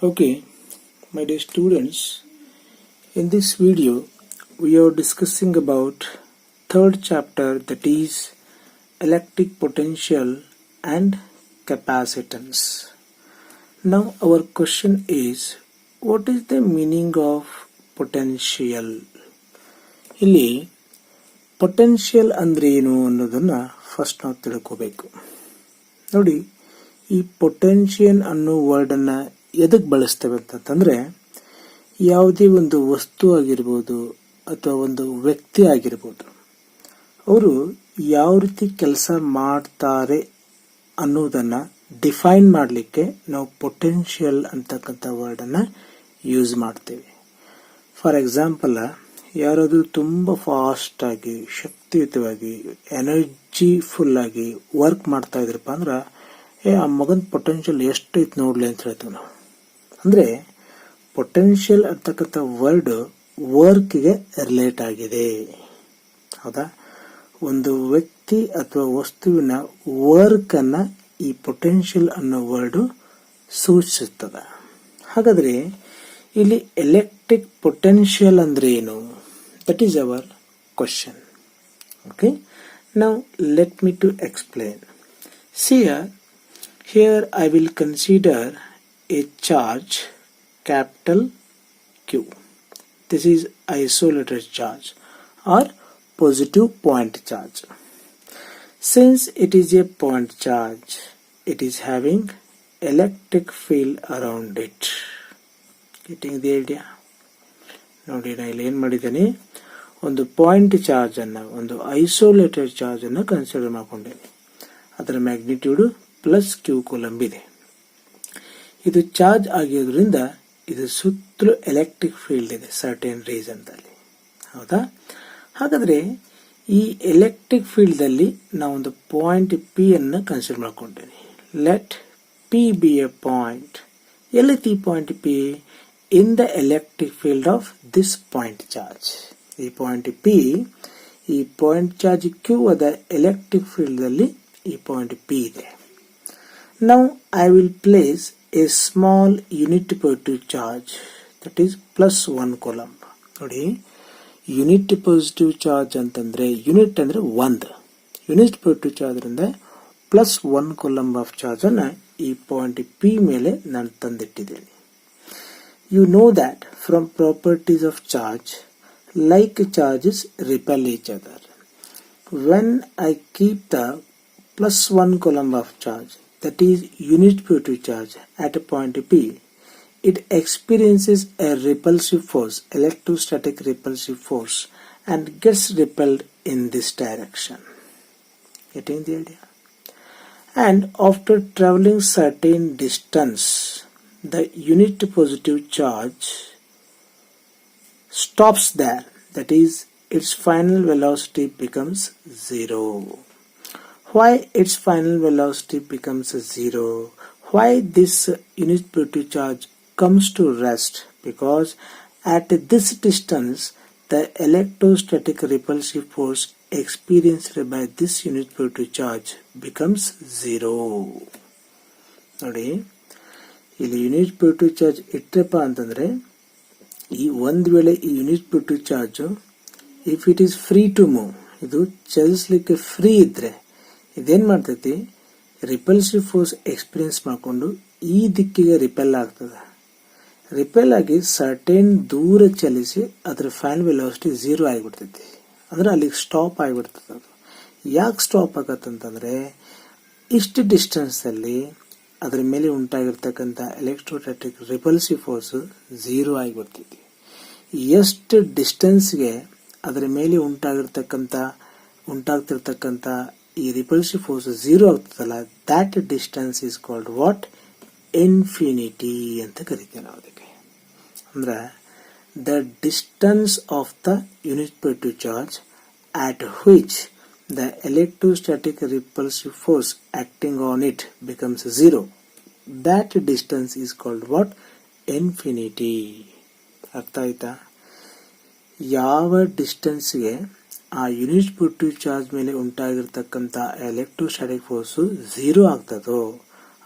Okay, my dear students, in this video we are discussing about third chapter, that is electric potential and capacitance. Now our question is, what is the meaning of potential? ಇಲ್ಲಿ potential ಅಂದ್ರೆ ಏನು ಅನ್ನೋದನ್ನ first ನಾವು ತಿಳ್ಕೋಬೇಕು. ನೋಡಿ, ಈ potential ಅನ್ನೋ word ಅನ್ನ ಎದಕ್ಕೆ ಬಳಸ್ತೇವೆ ಅಂತಂದ್ರೆ, ಯಾವುದೇ ಒಂದು ವಸ್ತು ಆಗಿರ್ಬೋದು ಅಥವಾ ಒಂದು ವ್ಯಕ್ತಿ ಆಗಿರ್ಬೋದು, ಅವರು ಯಾವ ರೀತಿ ಕೆಲಸ ಮಾಡ್ತಾರೆ ಅನ್ನೋದನ್ನ ಡಿಫೈನ್ ಮಾಡಲಿಕ್ಕೆ ನಾವು ಪೊಟೆನ್ಷಿಯಲ್ ಅಂತಕ್ಕಂಥ ವರ್ಡ್ ಅನ್ನ ಯೂಸ್ ಮಾಡ್ತೇವೆ. ಫಾರ್ ಎಕ್ಸಾಂಪಲ್, ಯಾರಾದರೂ ತುಂಬ ಫಾಸ್ಟ್ ಆಗಿ ಶಕ್ತಿಯುತವಾಗಿ ಎನರ್ಜಿಫುಲ್ ಆಗಿ ವರ್ಕ್ ಮಾಡ್ತಾ ಇದ್ರಪ್ಪ ಅಂದ್ರೆ, ಆ ಮಗನ ಪೊಟೆನ್ಷಿಯಲ್ ಎಷ್ಟು ಐತೆ ನೋಡ್ಲಿ ಅಂತ ಹೇಳ್ತೀವಿ ನಾವು. ಅಂದ್ರೆ ಪೊಟೆನ್ಷಿಯಲ್ ಅಂತಕ್ಕಂಥ ವರ್ಡ್ ವರ್ಕ್ಗೆ ರಿಲೇಟ್ ಆಗಿದೆ. ಹೌದಾ? ಒಂದು ವ್ಯಕ್ತಿ ಅಥವಾ ವಸ್ತುವಿನ ವರ್ಕ್ ಅನ್ನ ಈ ಪೊಟೆನ್ಷಿಯಲ್ ಅನ್ನೋ ವರ್ಡ್ ಸೂಚಿಸುತ್ತದೆ. ಹಾಗಾದ್ರೆ ಇಲ್ಲಿ ಎಲೆಕ್ಟ್ರಿಕ್ ಪೊಟೆನ್ಷಿಯಲ್ ಅಂದ್ರೆ ಏನು? That is our question. Okay, now let me to explain. See here I will consider a charge capital Q. This is isolated charge or positive point charge. Since it is a point charge, it is having electric field around it. Getting the idea? ನೋಡಿ, ನಾನು ಇಲ್ಲಿ ಏನ್ ಮಾಡಿದ್ದೇನೆ, ಒಂದು point charge ಅನ್ನ, ಒಂದು isolated charge ಅನ್ನ consider ಮಾಡ್ಕೊಂಡೇನೆ. ಅದರ ಮ್ಯಾಗ್ನಿಟ್ಯೂಡ್ ಪ್ಲಸ್ ಕ್ಯೂ ಕೂಲಂಬ್ ಇದೆ. ಇದು ಚಾರ್ಜ್ ಆಗಿರೋದ್ರಿಂದ ಇದು ಸುತ್ತಲೂ ಎಲೆಕ್ಟ್ರಿಕ್ ಫೀಲ್ಡ್ ಇದೆ ಸರ್ಟೇನ್ ರೀಸನ್ ದಲ್ಲಿ. ಹೌದಾ? ಹಾಗಾದ್ರೆ ಈ ಎಲೆಕ್ಟ್ರಿಕ್ ಫೀಲ್ಡ್ ಅಲ್ಲಿ ನಾವು ಒಂದು ಪಾಯಿಂಟ್ ಪಿ ಅನ್ನು ಕನ್ಸಿಡರ್ ಮಾಡ್ಕೊಂಡೇನೆ. Let P be a point. ಎಲ್ಲಿತ್ತು ಈ point P? In the electric field of this point charge. ಈ ಪಾಯಿಂಟ್ ಪಿ, ಈ ಪಾಯಿಂಟ್ ಚಾರ್ಜ್ ಕ್ಯೂ ಅದ ಎಲೆಕ್ಟ್ರಿಕ್ ಫೀಲ್ಡ್ ಅಲ್ಲಿ ಈ ಪಾಯಿಂಟ್ ಪಿ ಇದೆ. Now I will place a small unit positive charge, that is +1 coulomb. ನೋಡಿ, unit positive charge ಅಂತಂದ್ರೆ, unit ಅಂದ್ರೆ 1, unit positive charge ಅಂದ್ರೆ +1 coulomb ಆಫ್ ಚಾರ್ಜ್ ಅನ್ನ ಈ ಪಾಯಿಂಟ್ ಪಿ ಮೇಲೆ ನಾನು ತಂದಿಟ್ಟಿದ್ದೇನೆ. You know that from properties of charge, like charges repel each other. When I keep the +1 coulomb of charge, that is unit positive charge, at a point P, it experiences a repulsive force, electrostatic repulsive force, and gets repelled in this direction. Getting the idea? And after traveling certain distance, the unit positive charge stops there, that is its final velocity becomes 0. Why its final velocity becomes 0? Why this unit positive charge comes to rest? Because at this distance the electrostatic repulsive force experienced by this unit positive charge becomes 0. ನೋಡಿ, ಇಲ್ಲಿ unit positive charge ಇಟ್ಟಪ್ಪ ಅಂತಂದ್ರೆ, ಈ ಒಂದ್ ವೇಳೆ ಈ unit positive charge if it is free to move, ಇದು ಚಲಿಸ್ಲಿಕ್ಕೆ free ಇದ್ರೆ ಇದೇನ್ ಮಾಡ್ತೈತಿ, ರಿಪಲ್ಸಿವ್ ಫೋರ್ಸ್ ಎಕ್ಸ್ಪೀರಿಯನ್ಸ್ ಮಾಡ್ಕೊಂಡು ಈ ದಿಕ್ಕಿಗೆ ರಿಪೆಲ್ ಆಗ್ತದ. ರಿಪೆಲ್ ಆಗಿ ಸರ್ಟೇನ್ ದೂರ ಚಲಿಸಿ ಅದರ ಫೈನಲ್ ವೆಲಾಸಿಟಿ 0 ಆಗಿಬಿಡ್ತೈತಿ. ಅಂದ್ರೆ ಅಲ್ಲಿಗೆ ಸ್ಟಾಪ್ ಆಗಿಬಿಡ್ತದ. ಅದು ಯಾಕೆ ಸ್ಟಾಪ್ ಆಗತ್ತಂತಂದ್ರೆ, ಇಷ್ಟು ಡಿಸ್ಟೆನ್ಸ್ ಅಲ್ಲಿ ಅದರ ಮೇಲೆ ಉಂಟಾಗಿರ್ತಕ್ಕಂಥ ಎಲೆಕ್ಟ್ರೋಸ್ಟಾಟಿಕ್ ರಿಪಲ್ಸಿವ್ ಫೋರ್ಸ್ 0 ಆಗಿಬಿಡ್ತೈತಿ. ಎಷ್ಟು ಡಿಸ್ಟೆನ್ಸ್ಗೆ ಅದರ ಮೇಲೆ ಉಂಟಾಗ್ತಿರ್ತಕ್ಕಂಥ ಈ ರಿಪಲ್ಸಿವ್ ಫೋರ್ಸ್ 0 ಆಗ್ತದಲ್ಲ, that distance is called what? Infinity ಅಂತ ಕರಿತೀವಿ ನಾವು ಅದಕ್ಕೆ. ಅಂದ್ರೆ the distance of the unit positive charge at which the electrostatic repulsive force acting on it becomes 0. That distance is called what? Infinity. ಅರ್ಥ ಆಯ್ತಾ? ಯಾವ ಡಿಸ್ಟೆನ್ಸ್ಗೆ ಆ ಯೂನಿಟ್ ಪಾಸಿಟಿವ್ ಚಾರ್ಜ್ ಮೇಲೆ ಉಂಟಾಗಿರ್ತಕ್ಕಂಥ ಎಲೆಕ್ಟ್ರೋಸ್ಟಾಟಿಕ್ ಫೋರ್ಸ್ 0 ಆಗ್ತದೋ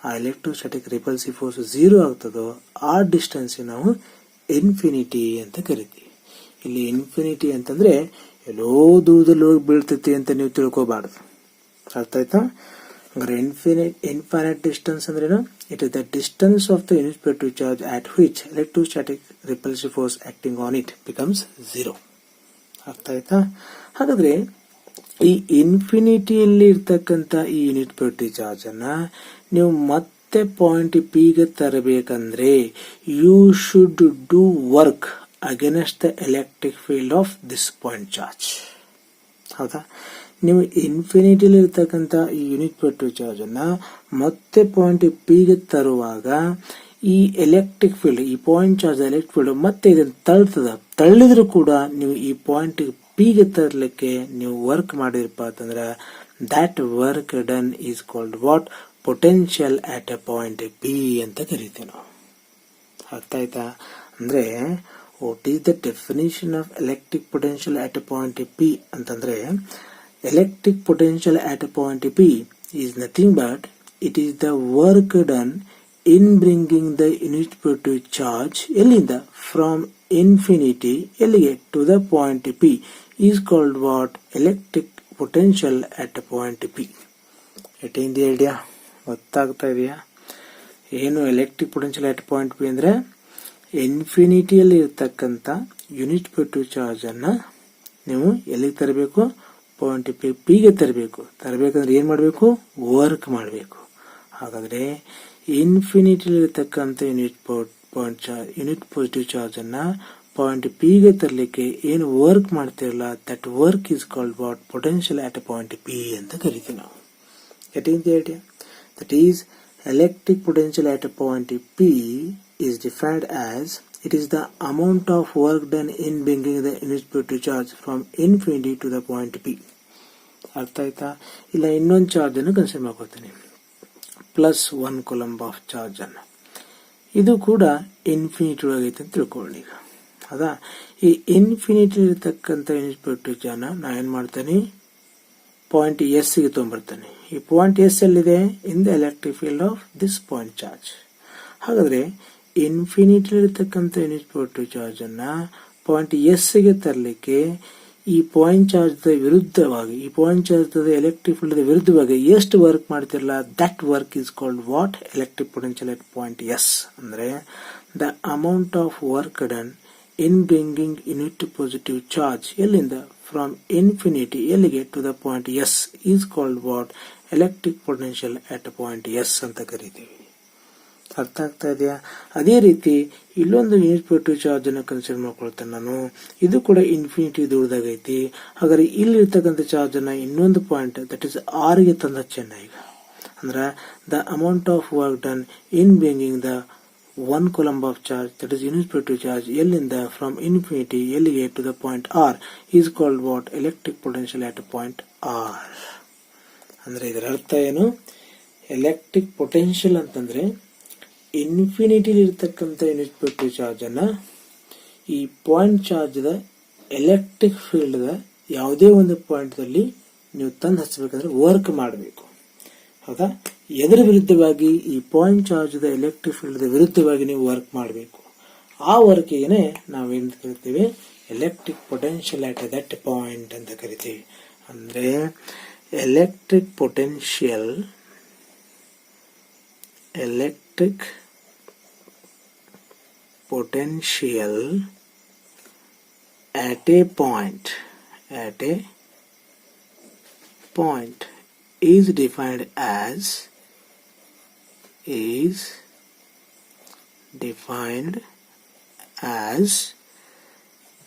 ಆ ಎಲೆಕ್ಟ್ರೋಸ್ಟಾಟಿಕ್ ರಿಪಲ್ಸಿವ್ ಫೋರ್ಸ್ 0 ಆಗ್ತದೋ ಆ distance ನಾವು infinity ಅಂತ ಕರಿತೀವಿ. ಇಲ್ಲಿ ಇನ್ಫಿನಿಟಿ ಅಂತಂದ್ರೆ ಎಲ್ಲೋ ದೂರದಲ್ಲಿ ಹೋಗಿ ಬೀಳ್ತೈತಿ ಅಂತ ನೀವು ತಿಳ್ಕೋಬಾರ್ದು. ಅರ್ಥ ಆಯ್ತಾ? ಅಂದ್ರೆ ಇನ್ಫೈನೈಟ್ ಡಿಸ್ಟೆನ್ಸ್ ಅಂದ್ರೇನು? It is the distance of the unit charge at which electrostatic repulsive force acting on it becomes 0. ಅರ್ಥ ಆಯ್ತಾ? ಹಾಗಾದ್ರೆ ಈ ಇನ್ಫಿನಿಟಿಯಲ್ಲಿ ಇರ್ತಕ್ಕಂಥ ಈ ಯೂನಿಟ್ ಪೊಟೆನ್ಷಿಯಲ್ ಚಾರ್ಜ್ ಅನ್ನ ನೀವು ಮತ್ತೆ ಪಾಯಿಂಟ್ ಪಿ ಗೆ ತರಬೇಕಂದ್ರೆ you should do work against the electric field of this point charge. ಹೌದಾ? ನೀವು ಇನ್ಫಿನಿಟಿಯಲ್ಲಿ ಇರ್ತಕ್ಕಂಥ ಈ ಯೂನಿಟ್ ಪೊಟೆನ್ಷಿಯಲ್ ಚಾರ್ಜ್ ಅನ್ನ ಮತ್ತೆ ಪಾಯಿಂಟ್ ಪಿ ಗೆ ತರುವಾಗ ಈ ಎಲೆಕ್ಟ್ರಿಕ್ ಫೀಲ್ಡ್, ಈ ಪಾಯಿಂಟ್ ಚಾರ್ಜ್ ಎಲೆಕ್ಟ್ರಿಕ್ ಫೀಲ್ಡ್ ಮತ್ತೆ ಇದನ್ನು ತಳ್ಳಿದ್ರು ಕೂಡ ನೀವು ಈ ಪಾಯಿಂಟ್ ಪಿ ಗೆ ತರಲಿಕ್ಕೆ ನೀವು ವರ್ಕ್ ಮಾಡಿರಪ್ಪ ಅಂತಂದ್ರೆ that work done is called what? Potential at a point P ಅಂತ ಕರಿತೀವಿ ನಾವು. ಅರ್ಥ ಆಯ್ತಾ? ಅಂದ್ರೆ what is the definition of electric potential at a point P ಅಂತಂದ್ರೆ electric potential at a point P is nothing but it is the work done in bringing the unit potential charge ಎಲ್ಲಿಂದ? From infinity ಎಲ್ಲಿಗೆ? To the point P is called what? Electric potential at point P. ಎಟ್ಟಿಂದ idea ಗೊತ್ತಾಗ್ತಾ ಇದೆಯಾ? ಏನು electric potential at point P ಅಂದ್ರೆ ಇನ್ಫಿನಿಟಿಯಲ್ಲಿ ಇರ್ತಕ್ಕಂಥ unit potential charge ಅನ್ನ ನೀವು ಎಲ್ಲಿಗೆ ತರಬೇಕು? ಪಾಯಿಂಟ್ ಪಿ ಗೆ ತರಬೇಕು. ತರಬೇಕಂದ್ರೆ ಏನ್ ಮಾಡಬೇಕು? ವರ್ಕ್ ಮಾಡಬೇಕು. ಹಾಗಾದ್ರೆ ಇನ್ಫಿನಿಟಿಯಲ್ಲಿ ಇರ್ತಕ್ಕಂಥ ಯೂನಿಟ್ ಪಾಸಿಟಿವ್ ಚಾರ್ಜ್ ಅನ್ನ ಪಾಯಿಂಟ್ ಪಿ ಗೆ ತರಲಿಕ್ಕೆ ಏನು ವರ್ಕ್ ಮಾಡ್ತಿರಲ್ಲ that work is called what? Potential at point P ಅಂತ ಕರಿತೀವಿ ನಾವು. Getting the idea? That is electric potential at point P is defined as it is the amount of work done in bringing the unit positive charge from infinity to the point P. ಅರ್ಥ ಆಯ್ತಾ? ಇಲ್ಲ ಇನ್ನೊಂದು charge ಅನ್ನು consider ಮಾಡ್ಕೊತೀನಿ, +1 coulomb of charge ಅನ್ನು. ಇದು ಕೂಡ infinity ಒಳಗೈತೆ ಅಂತ ತಿಳ್ಕೊಳ್ಳಿ. ಈಗ ಹೌದಾ? ಈ ಇನ್ಫಿನಿಟಿ ಇರತಕ್ಕಂಥ ಯೂನಿಟ್ ಪಾಸಿಟಿವ್ ಚಾರ್ಜ್ ನಾ ಏನ್ ಮಾಡ್ತೇನೆ? ಪಾಯಿಂಟ್ ಎಸ್ ಗೆ ತಗೊಂಡ್ಬರ್ತೇನೆ. ಈ ಪಾಯಿಂಟ್ ಎಸ್ ಎಲ್ಲಿದೆ? In the electric field of this point charge. ಹಾಗಾದ್ರೆ ಇನ್ಫಿನಿಟಿ ಇರತಕ್ಕಂಥ ಯೂನಿಟ್ ಪಾಸಿಟಿವ್ ಚಾರ್ಜ್ ಅನ್ನ ಪಾಯಿಂಟ್ ಎಸ್ ಗೆ ತರಲಿಕ್ಕೆ ಈ ಪಾಯಿಂಟ್ ಚಾರ್ಜ್ ವಿರುದ್ಧವಾಗಿ, ಈ ಪಾಯಿಂಟ್ ಚಾರ್ಜ್ ಎಲೆಕ್ಟ್ರಿಕ್ ಫೀಲ್ಡ್ ವಿರುದ್ಧವಾಗಿ ಎಷ್ಟು ವರ್ಕ್ ಮಾಡ್ತಿರಲ್ಲ that work is called what? Electric potential at point S. ಅಂದ್ರೆ the amount of work done in bringing unit positive charge ಎಲ್ಲಿಂದ? ಫ್ರಮ್ ಇನ್ಫಿನಿಟಿ ಎಲ್ಲಿಗೆ? To the point S is called what? Electric potential at point S ಅಂತ ಕರಿತೀವಿ. ಅರ್ಥ ಆಗ್ತಾ ಇದೆಯಾ? ಅದೇ ರೀತಿ ಇಲ್ಲೊಂದು ಯೂನಿಟ್ ಪಾಸಿಟಿವ್ ಚಾರ್ಜ್ ಅನ್ನು ಕನ್ಸಿಡರ್ ಮಾಡ್ಕೊಳ್ತೇನೆ ನಾನು. ಇದು ಕೂಡ ಇನ್ಫಿನಿಟಿ ದೂರದಾಗೈತಿ. ಹಾಗಾದ್ರೆ ಇಲ್ಲಿ ಇರ್ತಕ್ಕಂಥ ಚಾರ್ಜ್ ಅನ್ನ ಇನ್ನೊಂದು ಪಾಯಿಂಟ್ ದಟ್ ಇಸ್ ಆರ್ ಗೆ ತಂದ ಚೆನ್ನ. ಈಗ ಅಂದ್ರೆ the amount of work done in bringing the 1 coulomb of charge that is unit positive charge ಎಲ್ಲಿಂದ? ಫ್ರಮ್ ಇನ್ಫಿನಿಟಿ ಎಲ್ಲಿಗೆ? To the point R is called what? Electric potential at point R. ಅಂದ್ರೆ ಇದರ ಅರ್ಥ ಏನು? ಎಲೆಕ್ಟ್ರಿಕ್ ಪೊಟೆನ್ಷಿಯಲ್ ಅಂತಂದ್ರೆ infinity ಇರ್ತಕ್ಕಂಥ unit positive charge ಅನ್ನ ಈ ಪಾಯಿಂಟ್ ಚಾರ್ಜ್ ದ ಎಲೆಕ್ಟ್ರಿಕ್ ಫೀಲ್ಡ್ ದ ಯಾವುದೇ ಒಂದು ಪಾಯಿಂಟ್ ದಲ್ಲಿ ನೀವು ತಂದು ಹಚ್ಚಬೇಕಂದ್ರೆ ವರ್ಕ್ ಮಾಡಬೇಕು. ಹೌದಾ? ಎದರ ವಿರುದ್ಧವಾಗಿ? ಈ ಪಾಯಿಂಟ್ ಚಾರ್ಜ್ ದ ಎಲೆಕ್ಟ್ರಿಕ್ ಫೀಲ್ಡ್ ದ ವಿರುದ್ಧವಾಗಿ ನೀವು ವರ್ಕ್ ಮಾಡಬೇಕು. ಆ ವರ್ಕಿಗೆ ನಾವೇನ್ ಕರಿತೀವಿ? Electric potential at that point ಅಂತ ಕರಿತೀವಿ. ಅಂದ್ರೆ electric potential at a point is defined as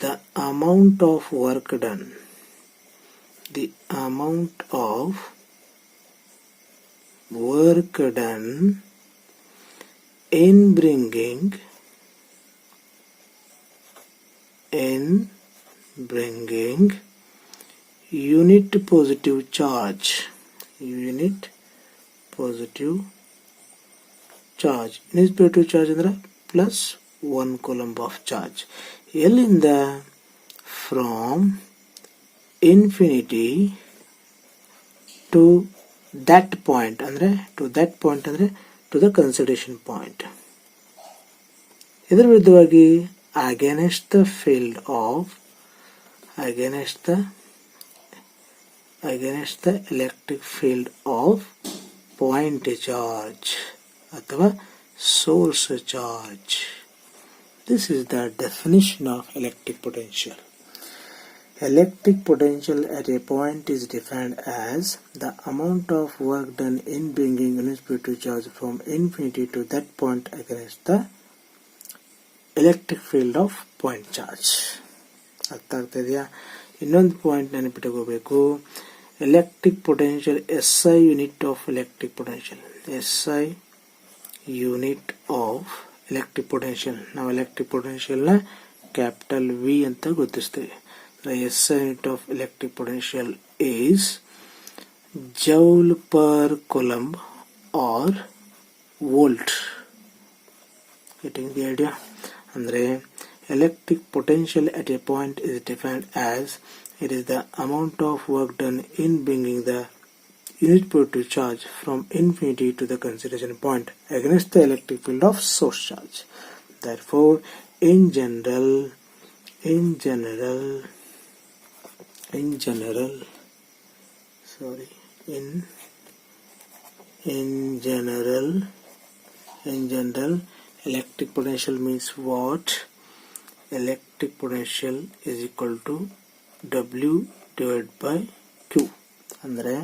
the amount of work done in bringing unit positive charge unit positive ಅಂದ್ರೆ +1 ಕೂಲಂಬ್ ಆಫ್ ಚಾರ್ಜ್ ಎಲ್ಲಿಂದ? From infinity to that point ಅಂದ್ರೆ to the consideration point. ಇದರ ವಿರುದ್ಧವಾಗಿ against the field electric field of point charge ಅಥವಾ source charge. This is the definition of electric potential. Electric potential at a point is defined as the amount of work done in bringing unit positive charge from infinity to that point against the electric field of point charge. ಅರ್ಥ ಆಗ್ತಾ ಇದೆಯಾ? ಇನ್ನೊಂದು point ನೆನಪಿಟ್ಟುಕೋಬೇಕು. Electric potential SI unit of electric potential. SI unit of electric potential. ನಾವು electric ಪೊಟೆನ್ಷಿಯಲ್ನ capital V ಅಂತ ಗುರುತಿಸ್ತೇವೆ. The SI unit of electric potential is joule per coulomb or volt. Getting the idea? Andre electric potential at a point is defined as it is the amount of work done in bringing the unit positive charge from infinity to the consideration point against the electric field of source charge. Therefore, in general electric potential means what? Electric potential is equal to W divided by Q. Andre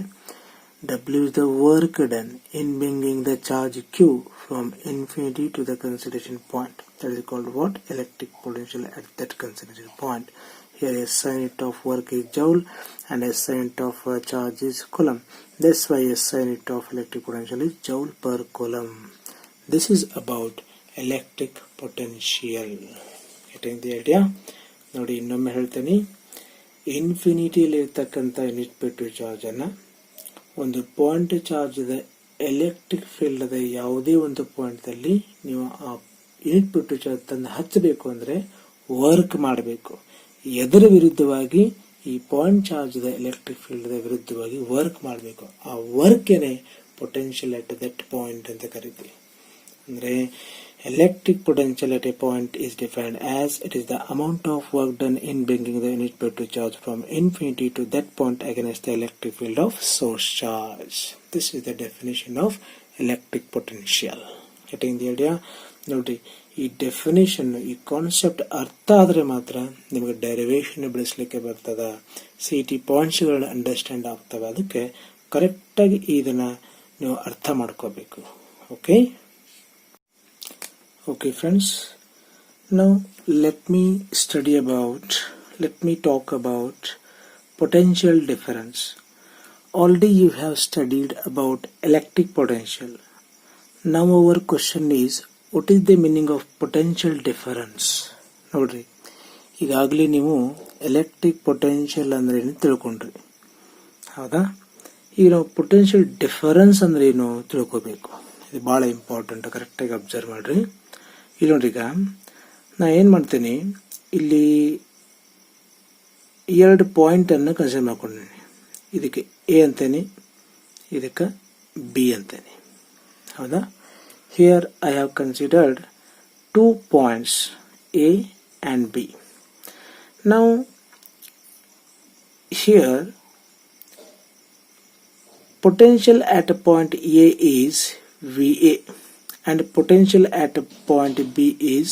W is the work done in bringing the charge Q from infinity to the consideration point. That is called what? Electric potential at that consideration point. Here SI unit of work is joule and SI unit of charge is coulomb. That's why SI unit of electric potential is joule per coulomb. This is about electric potential. Getting the idea? ನೋಡಿ ಇನ್ನೊಮ್ಮೆ ಹೇಳ್ತೀನಿ. ಇನ್ಫಿನಿಟಿಯಲ್ಲಿ ಇರ್ತಕ್ಕಂಥ unit positive charge ಅನ್ನ ಒಂದು point charge electric field ಅದ ಯಾವುದೇ ಒಂದು point ಅಲ್ಲಿ ನೀವು ಆ ಯೂನಿಟ್ positive ಚಾರ್ಜ್ ತಂದು ಹಚ್ಚಬೇಕು ಅಂದ್ರೆ ವರ್ಕ್ ಮಾಡಬೇಕು. ಎದರ ವಿರುದ್ಧವಾಗಿ? ಈ ಪಾಯಿಂಟ್ ಚಾರ್ಜ್ ಎಲೆಕ್ಟ್ರಿಕ್ ಫೀಲ್ಡ್ ವಿರುದ್ಧವಾಗಿ ವರ್ಕ್ ಮಾಡಬೇಕು. ಆ ವರ್ಕ್ ಏನೇ ಪೊಟೆನ್ಷಿಯಲ್ ಅಟ್ ದಟ್ ಪಾಯಿಂಟ್ ಅಂತ ಕರೀತೀವಿ. ಅಂದ್ರೆ electric potential at a point is defined as it is the amount of work done in bringing the unit positive charge from infinity to that point against the electric field of source charge. This is the definition of electric potential. Getting the idea? ನೋಡಿ, ಈ definition, ಈ concept ಅರ್ಥ ಆದ್ರೆ ಮಾತ್ರ ನಿಮಗೆ derivation ಬಿಡಿಸ್ಲಿಕ್ಕೆ ಬರ್ತದ, CT ಪಾಯಿಂಟ್ಸ್ಗಳನ್ನ understand ಆಗ್ತವೆ. ಅದಕ್ಕೆ ಕರೆಕ್ಟಾಗಿ ಇದನ್ನ ನೀವು ಅರ್ಥ ಮಾಡ್ಕೋಬೇಕು. Okay friends, now let me talk about potential difference. Already you have studied about electric potential. Now our question is, what is the meaning of potential difference? ನೋಡ್ರಿ, ಈಗಾಗಲೇ ನೀವು ಎಲೆಕ್ಟ್ರಿಕ್ ಪೊಟೆನ್ಷಿಯಲ್ ಅಂದ್ರೆ ಏನು ತಿಳ್ಕೊಂಡ್ರಿ, ಹೌದಾ? ಈಗ ನಾವು ಪೊಟೆನ್ಷಿಯಲ್ ಡಿಫರೆನ್ಸ್ ಅಂದ್ರೆ ಏನು ತಿಳ್ಕೋಬೇಕು. ಇದು ಬಹಳ ಇಂಪಾರ್ಟೆಂಟ್. ಕರೆಕ್ಟಾಗಿ ಅಬ್ಸರ್ವ್ ಮಾಡ್ರಿ. ಇಲ್ಲಿ ನೋಡ್ರಿ, ಈಗ ನಾ ಏನ್ ಮಾಡ್ತೀನಿ, ಇಲ್ಲಿ ಎರಡು ಪಾಯಿಂಟ್ ಅನ್ನು ಕನ್ಸಿಡರ್ ಮಾಡ್ಕೊಂಡಿನಿ. ಇದಕ್ಕೆ A ಅಂತೇನೆ, ಇದಕ್ಕೆ B ಅಂತೇನೆ, ಹೌದಾ? Here I have considered 2 points A and B. Now here potential at a point A is VA and potential at a point B is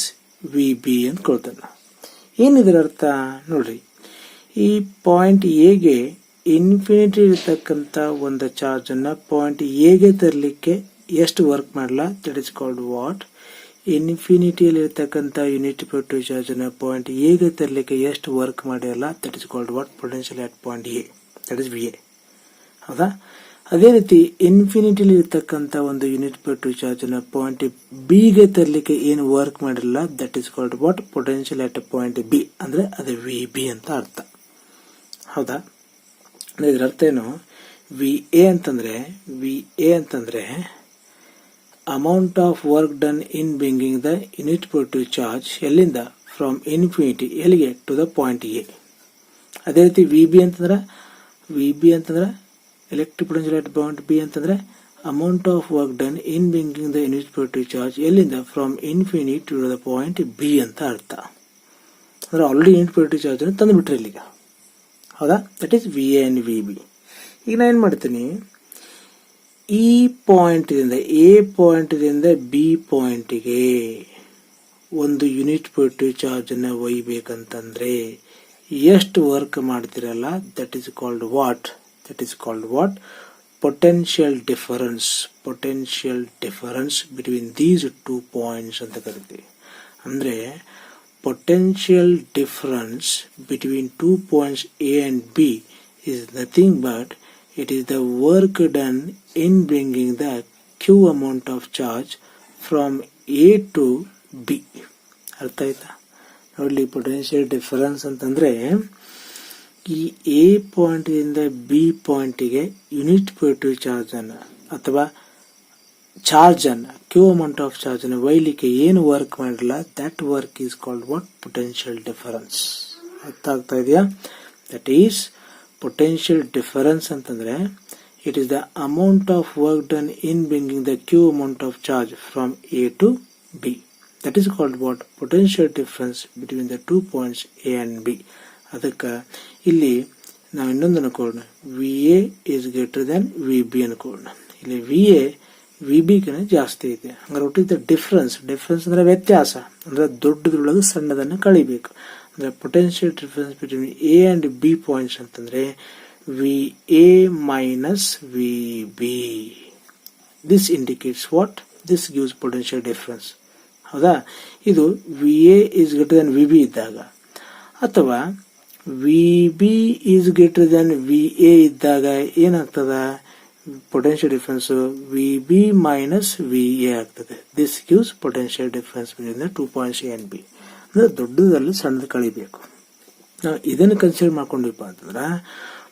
VB ಅಂತ ಕೊಡ್ತಾನೆ. ಏನಿದ್ರ ಅರ್ಥ ನೋಡ್ರಿ, ಈ ಪಾಯಿಂಟ್ ಎಗೆ ಇನ್ಫಿನಿಟಿ ಇರತಕ್ಕಂತ ಒಂದು ಚಾರ್ಜ್ ಅನ್ನ ಪಾಯಿಂಟ್ ಎಗೆ ತರಲಿಕ್ಕೆ ಎಷ್ಟು ವರ್ಕ್ ಮಾಡಲ್ಲ, ದಟ್ ಇಸ್ ಕಾಲ್ಡ್ ವಾಟ್? ಇನ್ಫಿನಿಟಿಯಲ್ಲಿ ಇರತಕ್ಕಂತ ಯೂನಿಟ್ positive ಚಾರ್ಜ್ ಅನ್ನ ಪಾಯಿಂಟ್ ಎಗೆ ತರಲಿಕ್ಕೆ ಎಷ್ಟು ವರ್ಕ್ ಮಾಡಿರಲ್ಲ, that is called what? Potential at point A, that is VA, ಹೌದಾ? ಅದೇ ರೀತಿ ಇನ್ಫಿನಿಟಿಲಿ ಇರ್ತಕ್ಕಂತ ಒಂದು ಯೂನಿಟ್ positive ಚಾರ್ಜ್ ಅನ್ನ ಪಾಯಿಂಟ್ ಬಿ ಗೆ ತರಲಿಕ್ಕೆ ಏನು ವರ್ಕ್ ಮಾಡಿರಲ್ಲ, that is called what? Potential at point B, ಅಂದ್ರೆ ಅದು VB ಅಂತ ಅರ್ಥ, ಹೌದಾ? ಇದರ ಅರ್ಥ ಏನು? VA ಅಂತಂದ್ರೆ amount of work done in bringing the unit positive charge ಎಲ್ಲಿಂದ? ಫ್ರಮ್ ಇನ್ಫಿನಿಟಿ ಎಲ್ಲಿಗೆ? To the point A. ಅದೇ ರೀತಿ VB ಅಂತಂದ್ರೆ electric potential at point B ಅಂತಂದ್ರೆ amount of work done in bringing the unit positive charge ಎಲ್ಲಿಂದ from infinity to the point B ಅಂತ ಅರ್ಥ. ಅಂದ್ರೆ ಆಲ್ರೆಡಿ ಯೂನಿಟ್ ಪಾಸಿಟಿವ್ ಚಾರ್ಜ್ ಅನ್ನು ತಂದುಬಿಟ್ರೆ ಇಲ್ಲಿಗ, ಹೌದಾ? That is V A and V B. ಈಗ ನಾನು ಏನು ಮಾಡ್ತೀನಿ, ಈ ಪಾಯಿಂಟ್ದಿಂದ ಎ ಪಾಯಿಂಟ್ದಿಂದ ಬಿ ಪಾಯಿಂಟಿಗೆ ಒಂದು ಯೂನಿಟ್ ಪಾಸಿಟಿವ್ ಚಾರ್ಜ್ ಅನ್ನು ಒಯ್ಯಬೇಕಂತಂದ್ರೆ ಎಷ್ಟು ವರ್ಕ್ ಮಾಡ್ತಿರಲ್ಲ, that is called what? That is called what? Potential difference. Potential difference between these two points ಅಂತ ಕರಿತೀವಿ. ಅಂದ್ರೆ potential difference between 2 points A and B is nothing but it is the work done in bringing the Q amount of charge from A to B. ಅರ್ಥ ಆಯ್ತಾ? ನೋಡ್ಲಿ, potential difference ಅಂತಂದ್ರೆ ಈ A point ಇಂದ B ಪಾಯಿಂಟಿಗೆ unit positive charge ಅನ್ನು ಅಥವಾ charge ಅನ್ನ, Q amount of charge ಅನ್ನು ಒಯ್ಲಿಕ್ಕೆ ಏನು ವರ್ಕ್ ಮಾಡಿರಲ್ಲ, that work is called what? Potential difference. ಅರ್ಥ ಆಗ್ತಾ ಇದೆಯಾ? ದಟ್ ಈಸ್ ಪೊಟೆನ್ಷಿಯಲ್ ಡಿಫರೆನ್ಸ್ ಅಂತಂದ್ರೆ it is the amount of work done in bringing the Q amount of charge from A to B. That is called what? Potential difference between the two points A and B. ಅದಕ್ಕೆ ಇಲ್ಲಿ ನಾವು ಇನ್ನೊಂದು ಅನ್ಕೊಳ್ಳೋಣ, V A is greater than V B ಅನ್ಕೊಳ್ಳೋಣ. ಇಲ್ಲಿ V A V B ಗಿನ ಜಾಸ್ತಿ ಇದೆ. ಹಂಗಾರೆ ಒಟ್ಟು ಇದು ಡಿಫ್ರೆನ್ಸ್. ಡಿಫ್ರೆನ್ಸ್ ಅಂದ್ರೆ ವ್ಯತ್ಯಾಸ, ಅಂದ್ರೆ ದೊಡ್ಡದ್ರೊಳಗೆ ಸಣ್ಣದನ್ನು ಕಳಿಬೇಕು. ಅಂದ್ರೆ potential difference between A and B points ಅಂತಂದ್ರೆ V A minus V B. This indicates what? This gives potential difference. ಹೌದಾ? ಇದು V A is greater than V B ಇದ್ದಾಗ, ಅಥವಾ V B is greater than V A ಇದ್ದಾಗ ಏನಾಗ್ತದ? Potential difference V B minus V A ಆಗ್ತದೆ. This gives potential difference between the two points A and B. ಅಂದ್ರೆ ದೊಡ್ಡದಲ್ಲಿ ಸಣ್ಣದು ಕಳಿಬೇಕು. ನಾವು ಇದನ್ನು ಕನ್ಸಿಡರ್ ಮಾಡ್ಕೊಂಡಿಪ್ಪ ಅಂತಂದ್ರೆ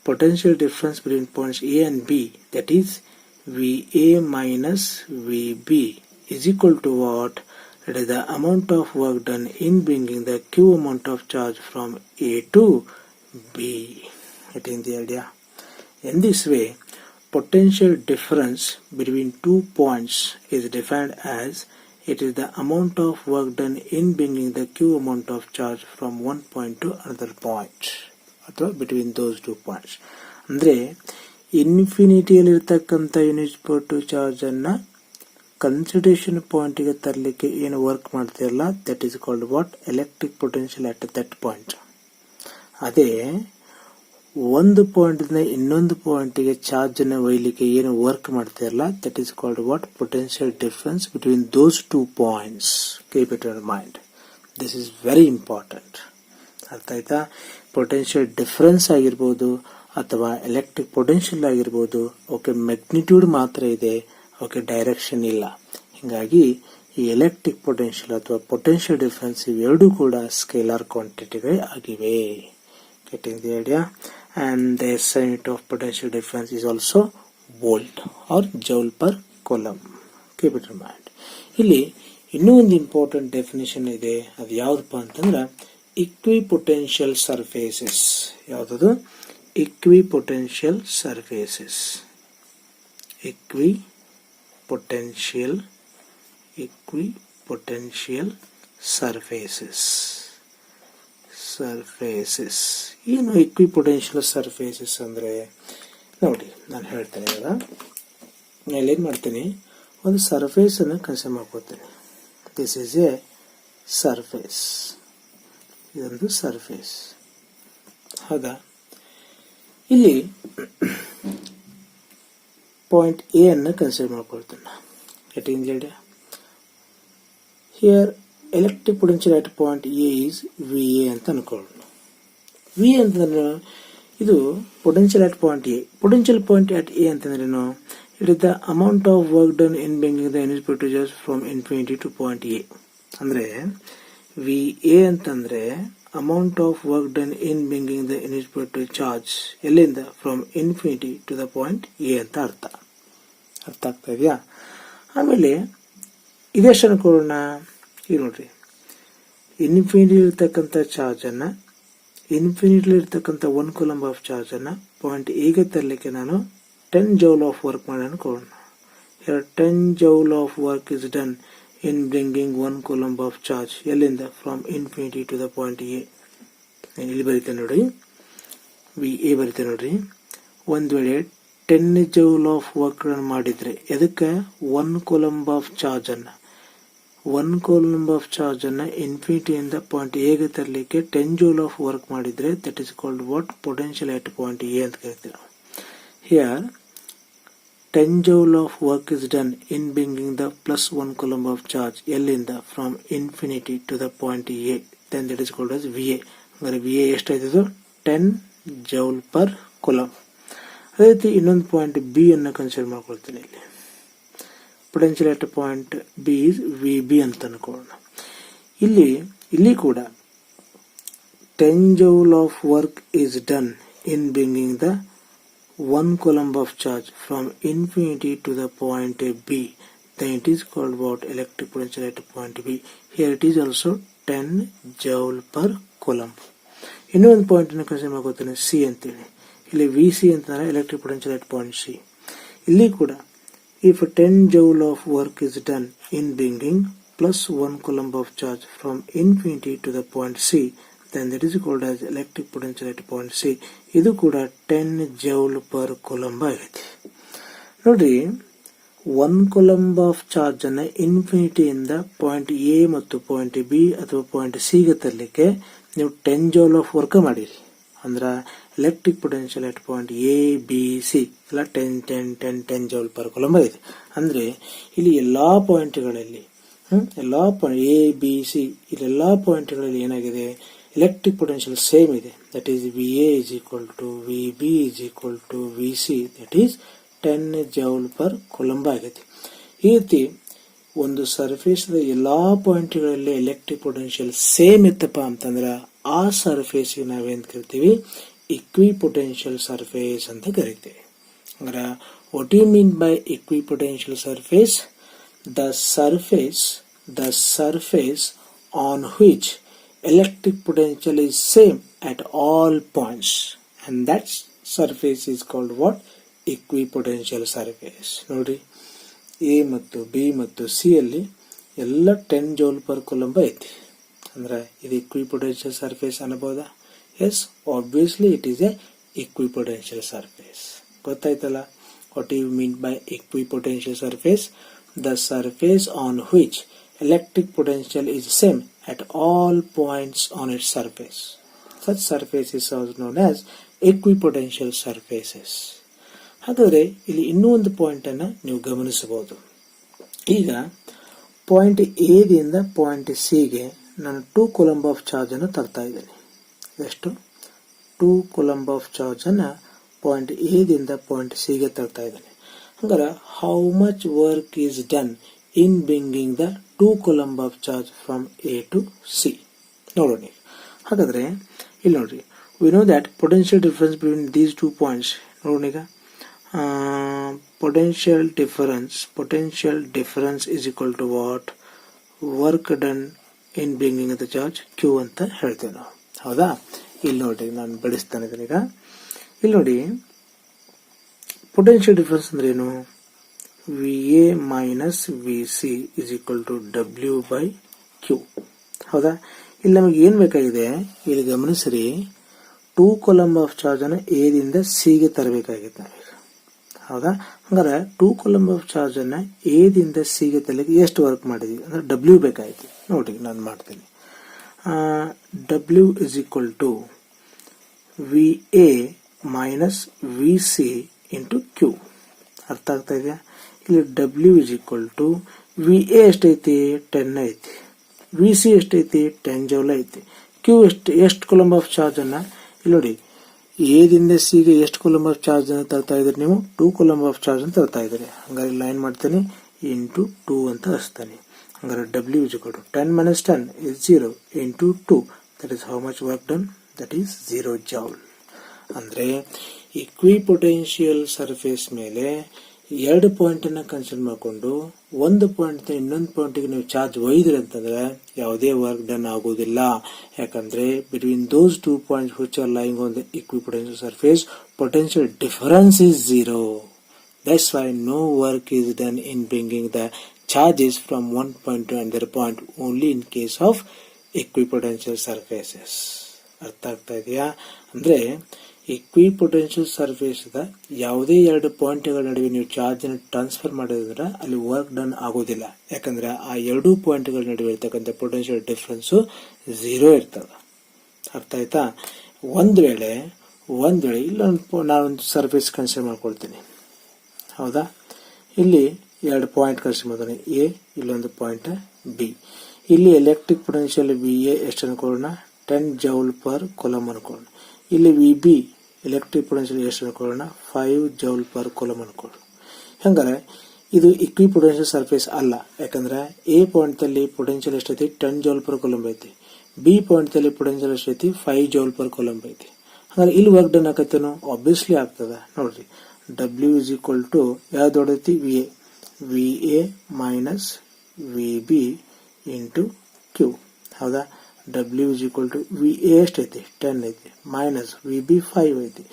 potential difference between points A and B, that is V A minus V B is equal to what? It is the amount of work done in bringing the Q amount of charge from A to B. Getting the idea? In this way, potential difference between 2 points is defined as it is the amount of work done in bringing the Q amount of charge from one point to another point, ಅಥವಾ between those 2 points. ಅಂದ್ರೆ ಇನ್ಫಿನಿಟಿಯಲ್ಲಿರ್ತಕ್ಕಂಥ unit positive charge ಅನ್ನ consideration point ಗೆ ತರಲಿಕ್ಕೆ ಏನು work ಮಾಡ್ತಿರಲ್ಲ, that is called what? Electric potential at that point. ಅದೇ ಒಂದು point ಇಂದ ಇನ್ನೊಂದು ಪಾಯಿಂಟ್ ಗೆ ಚಾರ್ಜ್ ಅನ್ನು ಒಯ್ಯಲಿಕ್ಕೆ ಏನು ವರ್ಕ್ ಮಾಡ್ತಿರಲ್ಲ, that is called what? Potential difference between those 2 points. Keep it in mind. This is very important. ಅರ್ಥ ಆಯ್ತಾ? ಪೊಟೆನ್ಷಿಯಲ್ ಡಿಫರೆನ್ಸ್ ಆಗಿರ್ಬೋದು ಅಥವಾ ಎಲೆಕ್ಟ್ರಿಕ್ ಪೊಟೆನ್ಷಿಯಲ್ ಆಗಿರ್ಬೋದು. ಓಕೆ, ಮ್ಯಾಗ್ನಿಟ್ಯೂಡ್ ಮಾತ್ರ ಇದೆ, ಓಕೆ, ಡೈರೆಕ್ಷನ್ ಇಲ್ಲ. ಹೀಗಾಗಿ ಈ ಎಲೆಕ್ಟ್ರಿಕ್ ಪೊಟೆನ್ಷಿಯಲ್ ಅಥವಾ ಪೊಟೆನ್ಷಿಯಲ್ ಡಿಫರೆನ್ಸ್ ಇವೆರಡೂ ಕೂಡ ಸ್ಕೇಲಾರ್ ಕ್ವಾಂಟಿಟಿಗಳೇ ಆಗಿವೆ. Getting the idea? And the SI unit of potential difference is also volt or joule per coulomb. Keep it in mind. ಇಲ್ಲಿ ಇನ್ನೂ ಒಂದು ಇಂಪಾರ್ಟೆಂಟ್ ಡೆಫಿನೇಷನ್ ಇದೆ. ಅದು ಯಾವ್ದಪ್ಪ ಅಂತಂದ್ರೆ ಇಕ್ವಿಪೊಟೆನ್ಷಿಯಲ್ ಸರ್ಫೇಸಸ್. ಯಾವ್ದದು? Equipotential surfaces. Equipotential surfaces. Surfaces ಏನು ಇಕ್ವಿಪೊಟೆನ್ಷಿಯಲ್ ಸರ್ಫೇಸಸ್ ಅಂದ್ರೆ? ನೋಡಿ, ನಾನು ಹೇಳ್ತೇನೆ. ಇವಾಗ ನಾನು ಏನ್ ಮಾಡ್ತೀನಿ, ಒಂದು ಸರ್ಫೇಸ್ ಅನ್ನು ಕನ್ಸಿಡರ್ ಮಾಡ್ಕೊತೀನಿ. This is a surface. ಇದೊಂದು ಸರ್ಫೇಸ್. ಹೌದಾ? ಇಲ್ಲಿ ಪಾಯಿಂಟ್ ಎ ಅನ್ನು ಕನ್ಸಿಡರ್ ಮಾಡ್ಕೊಳ್ತೀನಿ. Getting the idea? Here electric potential at point A is V A ಅಂತ ಅನ್ಕೊಳ್ಳೋಣ. ವಿ ಅಂತಂದ್ರೆ ಇದು potential at point A. Potential point at A ಅಂತಂದ್ರೇನು? It is the amount of work done in bringing the unit positive charge from infinity to point A. ಅಂದ್ರೆ V A ಅಂತಂದ್ರೆ amount of work done in bringing the unit positive charge ಎಲ್ಲಿಂದ? From infinity to the point A ಅಂತ ಅರ್ಥ. ಅರ್ಥ ಆಗ್ತಾ ಇದೆಯಾ? ಆಮೇಲೆ ಇದೆಷ್ಟು ಅನ್ಕೊಳ್ಳೋಣ. ಈಗ ನೋಡ್ರಿ, ಇನ್ಫಿನಿಟಿ ಇರ್ತಕ್ಕಂಥ ಚಾರ್ಜ್ ಅನ್ನ, ಇನ್ಫಿನಿಟಿ ಇರ್ತಕ್ಕಂಥ 1 ಕೂಲಂಬ್ ಆಫ್ ಚಾರ್ಜ್ ಅನ್ನ ಪಾಯಿಂಟ್ ಎಗೆ ತರಲಿಕ್ಕೆ ನಾನು 10 ಜೌಲ್ ಆಫ್ ವರ್ಕ್ ಮಾಡಿ ಅನ್ಕೊಳ್ಳೋಣ. here 10 joule of work is done in bringing 1 coulomb of charge ಎಲ್ಲಿಂದ from infinity to the point A. ಇಲ್ಲಿ ಬರೀತೇನೆ ನೋಡಿ, VA ಬರೀತೇನೆ ನೋಡ್ರಿ. ಒಂದು ವೇಳೆ 10 joule of work ರನ್ ಮಾಡಿದ್ರೆ ಎದಕ್ಕೆ 1 coulomb of charge ಅನ್ನ 1 coulomb of charge ಅನ್ನ ಇನ್ಫಿನಿಟಿಯಿಂದ ಪಾಯಿಂಟ್ ಎ ಗೆ ತರಲಿಕ್ಕೆ 10 joule of work ಮಾಡಿದ್ರೆ that is called what? Potential at point A ಅಂತ ಕರಿತೀವಿ ನಾವು. Here 10 joule of work is done in bringing the plus 1 coulomb of charge ಎಲ್ಲಿಂದ from infinity to the point A, then that is called as VA. ಅಂದರೆ VA ಎಷ್ಟಾಯ್ತದು? 10 joule per coulomb. ಅದೇ ರೀತಿ ಇನ್ನೊಂದು point B ಅನ್ನು consider ಮಾಡ್ಕೊಳ್ತೀನಿ. ಇಲ್ಲಿ potential at point B is VB ಅಂತ ಅನ್ಕೊಳ್ಳೋಣ. ಇಲ್ಲಿ ಕೂಡ 10 joule of work is done in bringing the 1 coulomb of charge from infinity to the point B, then it is called what? Electric potential at point B. Here it is also 10 joule per coulomb. ಇನ್ನೊಂದು point ಅನ್ನು consider ಮಾಡ್ಕೊಳ್ತೇನೆ C ಅಂತೇಳಿ. ಇಲ್ಲಿ VC ಅಂತಂದ್ರೆ electric potential at point C. ಇಲ್ಲಿ ಕೂಡ if 10 joule of work is done in bringing plus 1 coulomb of charge from infinity to the point C, then that is called as electric potential at point C. ಇದು ಕೂಡ 10 joule per coulomb ಆಗಿದೆ. ನೋಡ್ರಿ, 1 coulomb of charge ಅನ್ನ ಇನ್ಫಿನಿಟಿಯಿಂದ point A ಮತ್ತು point B ಅಥವಾ point C ಗೆ ತರಲಿಕ್ಕೆ ನೀವು 10 joule of work ಮಾಡಿರಿ. ಅಂದ್ರ electric potential at point A B C ಎಲ್ಲ 10 joule per coulomb ಇದೆ. ಅಂದ್ರೆ ಇಲ್ಲಿ ಎಲ್ಲಾ ಪಾಯಿಂಟ್ಗಳಲ್ಲಿ ಎಲ್ಲಾ ಪಾಯಿಂಟ್ ಎ ಬಿ ಸಿ ಇಲ್ಲೆಲ್ಲಾ ಪಾಯಿಂಟ್ಗಳಲ್ಲಿ ಏನಾಗಿದೆ? ಎಲೆಕ್ಟ್ರಿಕ್ ಪೊಟೆನ್ಷಿಯಲ್ ಸೇಮ್ ಇದೆ. That is VA is equal to VB is equal to VC, that is 10 joule per coulomb ಆಗಿದೆ. ಈ ರೀತಿ ಒಂದು ಸರ್ಫೇಸ್ ಎಲ್ಲಾ ಪಾಯಿಂಟ್ಗಳಲ್ಲಿ ಎಲೆಕ್ಟ್ರಿಕ್ ಪೊಟೆನ್ಷಿಯಲ್ ಸೇಮ್ ಇತ್ತಪ್ಪ ಅಂತಂದ್ರ ಆ ಸರ್ಫೇಸ್ ನಾವೇನ್ ಕರಿತೀವಿ? ಇಕ್ವಿಪೊಟೆನ್ಷಿಯಲ್ ಸರ್ಫೇಸ್ ಅಂತ ಕರಿತೀವಿ. ಅಂದ್ರೆ what you mean by equipotential surface? The surface on which electric potential is same at all points, and that surface is called what? Equipotential surface. ನೋಡ್ರಿ, A ಮತ್ತು ಬಿ ಮತ್ತು ಸಿ ಅಲ್ಲಿ ಎಲ್ಲ 10 joule per coulomb ಐತಿ. ಅಂದ್ರೆ ಇದು equipotential surface ಅನ್ನಬಹುದಾ? Yes, obviously it is a equipotential surface. ಗೊತ್ತಾಯ್ತಲ್ಲ what do you mean by equipotential surface? The surface on which electric potential is same at all points on its surface. Such surface is also known as equipotential surfaces. ಹಾಗಾದ್ರೆ ಇಲ್ಲಿ ಇನ್ನೂ ಒಂದು point ಅನ್ನ ನೀವು ಗಮನಿಸಬಹುದು. ಈಗ point A ದಿಂದ point C ಗೆ ನಾನು 2 coulomb of charge ಅನ್ನು ತರ್ತಾ ಇದ್ದೇನೆ. ಎಷ್ಟು? 2 coulomb of charge ಅನ್ನ ಪಾಯಿಂಟ್ ಎ ದಿಂದ ಪಾಯಿಂಟ್ ಸಿ ಗೆ ತರ್ತಾ ಇದ್ದೇನೆ. ಹಂಗಾರೆ how much work is done in bringing the 2 coulomb of charge from A to C ನೋಡೋಣ. ಹಾಗಾದ್ರೆ ಇಲ್ಲಿ ನೋಡ್ರಿ, we know that potential difference between these 2 points. ನೋಡೋಣ ಈಗ potential difference is equal to what? Work done in bringing the charge Q ಅಂತ ಹೇಳ್ತೇವೆ ನಾವು. ಹೌದಾ? ಇಲ್ಲಿ ನೋಡಿ, ನಾನು ಬಿಡಿಸ್ತಾನೆ ಇದನ್ನ ಈಗ. ಇಲ್ಲಿ ನೋಡಿ, ಪೊಟೆನ್ಷಿಯಲ್ ಡಿಫರೆನ್ಸ್ ಅಂದ್ರೆ ಏನು? VA minus VC is equal to W by Q. ಹೌದಾ? ಇಲ್ಲಿ ನಮಗೆ ಏನ್ ಬೇಕಾಗಿದೆ? ಇಲ್ಲಿ ಗಮನಿಸ್ರಿ, 2 coulomb of charge ಅನ್ನು ಎ ದಿಂದ ಸಿ ಗೆ ತರಬೇಕಾಗಿತ್ತು ನಾವೀಗ. ಹೌದಾ? ಹಂಗಾರೆ 2 coulomb of charge ಅನ್ನ ಎ ದಿಂದ ಸಿ ಗೆ ತರಲಿಕ್ಕೆ ಎಷ್ಟು ವರ್ಕ್ ಮಾಡಿದ್ವಿ ಅಂದ್ರೆ W ಬೇಕಾಯ್ತು. ನೋಡಿ, ನಾನು ಮಾಡ್ತೀನಿ. W is equal to VA minus VC into Q. ಅರ್ಥ ಆಗ್ತಾ ಇದೆಯಾ? ಇಲ್ಲಿ W is equal to VA ಎಷ್ಟೈತಿ? 10 ಐತಿ. VC ಎಷ್ಟೈತಿ? 10 joule ಐತಿ. Q ಎಷ್ಟು coulomb of charge ಅನ್ನ ಇಲ್ಲಿ ನೋಡಿ, ಎ ದಿಂದ ಸಿ ಗೆ ಎಷ್ಟು coulomb of charge ಅನ್ನು ತರ್ತಾ ಇದ್ರಿ ನೀವು? 2 coulomb of charge ಅನ್ನು ತರ್ತಾ ಇದ್ರಿ. ಹಂಗಾರೆ ಇಲ್ಲಿ ಲೈನ್ ಮಾಡ್ತೇನೆ, ಇಂಟು 2 ಅಂತ ಹಚ್ತಾನೆ. ಹಂಗಾರೆ W is equal to 10 minus 10 is 0 into 2. That is how much work done? That is 0 joule. ಅಂದ್ರೆ ಇಕ್ವಿಪೊಟೆನ್ಷಿಯಲ್ ಸರ್ಫೇಸ್ ಮೇಲೆ 2 ಪಾಯಿಂಟ್ ಅನ್ನ ಕನ್ಸಿಡರ್ ಮಾಡಿಕೊಂಡು ಒಂದು ಪಾಯಿಂಟ್ ಇನ್ನೊಂದು ಪಾಯಿಂಟ್ಗೆ ನೀವು ಚಾರ್ಜ್ ಒಯ್ದ್ರಿ ಅಂತಂದ್ರೆ ಯಾವುದೇ ವರ್ಕ್ ಡನ್ ಆಗೋದಿಲ್ಲ. ಯಾಕಂದ್ರೆ between those 2 points which are lying on the equipotential surface, potential difference is 0. That's why no work is done in bringing the charges from one point to another point, only in case of equipotential surfaces. ಅರ್ಥ ಆಗ್ತಾ ಇದೆಯಾ? ಅಂದರೆ equipotential ಸರ್ಫೇಸ್ದ ಯಾವುದೇ ಎರಡು ಪಾಯಿಂಟ್ಗಳ ನಡುವೆ ನೀವು ಚಾರ್ಜನ್ನು transfer ಮಾಡಿದ್ರೆ ಅಲ್ಲಿ ವರ್ಕ್ ಡನ್ ಆಗೋದಿಲ್ಲ. ಯಾಕಂದರೆ ಆ ಎರಡೂ ಪಾಯಿಂಟ್ಗಳ ನಡುವೆ ಇರ್ತಕ್ಕಂಥ ಪೊಟೆನ್ಷಿಯಲ್ ಡಿಫ್ರೆನ್ಸು 0 ಇರ್ತದೆ. ಅರ್ಥ ಆಯ್ತಾ? ಒಂದು ವೇಳೆ ನಾನೊಂದು ಸರ್ಫೇಸ್ ಕನ್ಸಿಡರ್ ಮಾಡ್ಕೊಳ್ತೀನಿ, ಹೌದಾ? ಇಲ್ಲಿ ಎರಡು ಪಾಯಿಂಟ್ ಕನ್ಸಿಡರ್ ಮಾಡ್ತೀನಿ, ಎ, ಇಲ್ಲೊಂದು ಪಾಯಿಂಟ್ ಬಿ. ಇಲ್ಲಿ ಎಲೆಕ್ಟ್ರಿಕ್ ಪೊಟೆನ್ಷಿಯಲ್ ವಿ ಎ ಎಷ್ಟು ಅನ್ಕೊಳ್ಳೋಣ, 10 ಜೌಲ್ ಪರ್ ಕೂಲಂಬ್ ಅನ್ಕೊಳ್ಳೋಣ. ಇಲ್ಲಿ ವಿ ಬಿ ಎಲೆಕ್ಟ್ರಿಕ್ ಪೊಟೆನ್ಷಿಯಲ್ ಎಷ್ಟು ಅನ್ಕೊಳ್ಳೋಣ, 5 ಜೌಲ್ ಪರ್ ಕೂಲಂಬ್ ಅನ್ಕೊಳ್ಳೋಣ. ಹಂಗಾರೆ ಇದು ಇಕ್ವಿಪೊಟೆನ್ಷಿಯಲ್ ಸರ್ಫೇಸ್ ಅಲ್ಲ. ಯಾಕಂದ್ರೆ ಎ ಪಾಯಿಂಟ್ ಅಲ್ಲಿ ಪೊಟೆನ್ಷಿಯಲ್ ಎಷ್ಟೈತಿ, 10 ಜೌಲ್ ಪರ್ ಕೂಲಂಬ್ ಐತಿ. ಬಿ ಪಾಯಿಂಟ್ ಅಲ್ಲಿ ಪೊಟೆನ್ಷಿಯಲ್ ಎಷ್ಟೈತಿ, 5 ಜೌಲ್ ಪರ್ ಕೂಲಂಬ್ ಐತಿ. ಹಂಗಾರೆ ಇಲ್ಲಿ ವರ್ಕ್ ಡನ್ ಆಕೈತೇನು, ಆಬ್ವಿಯಸ್ಲಿ ಆಗ್ತದ. ನೋಡ್ರಿ, ಡಬ್ಲ್ಯೂ ಇಸ್ ಈಕ್ವಲ್ ಟು ಯಾವ್ದು ದೊಡ್ಡೈತಿ, V A minus V B into Q. ಹೌದಾ? W is equal to V A ಎಷ್ಟೈತಿ, 10 ಐತಿ, ಮೈನಸ್ ವಿ ಬಿ 5 ಐತಿ.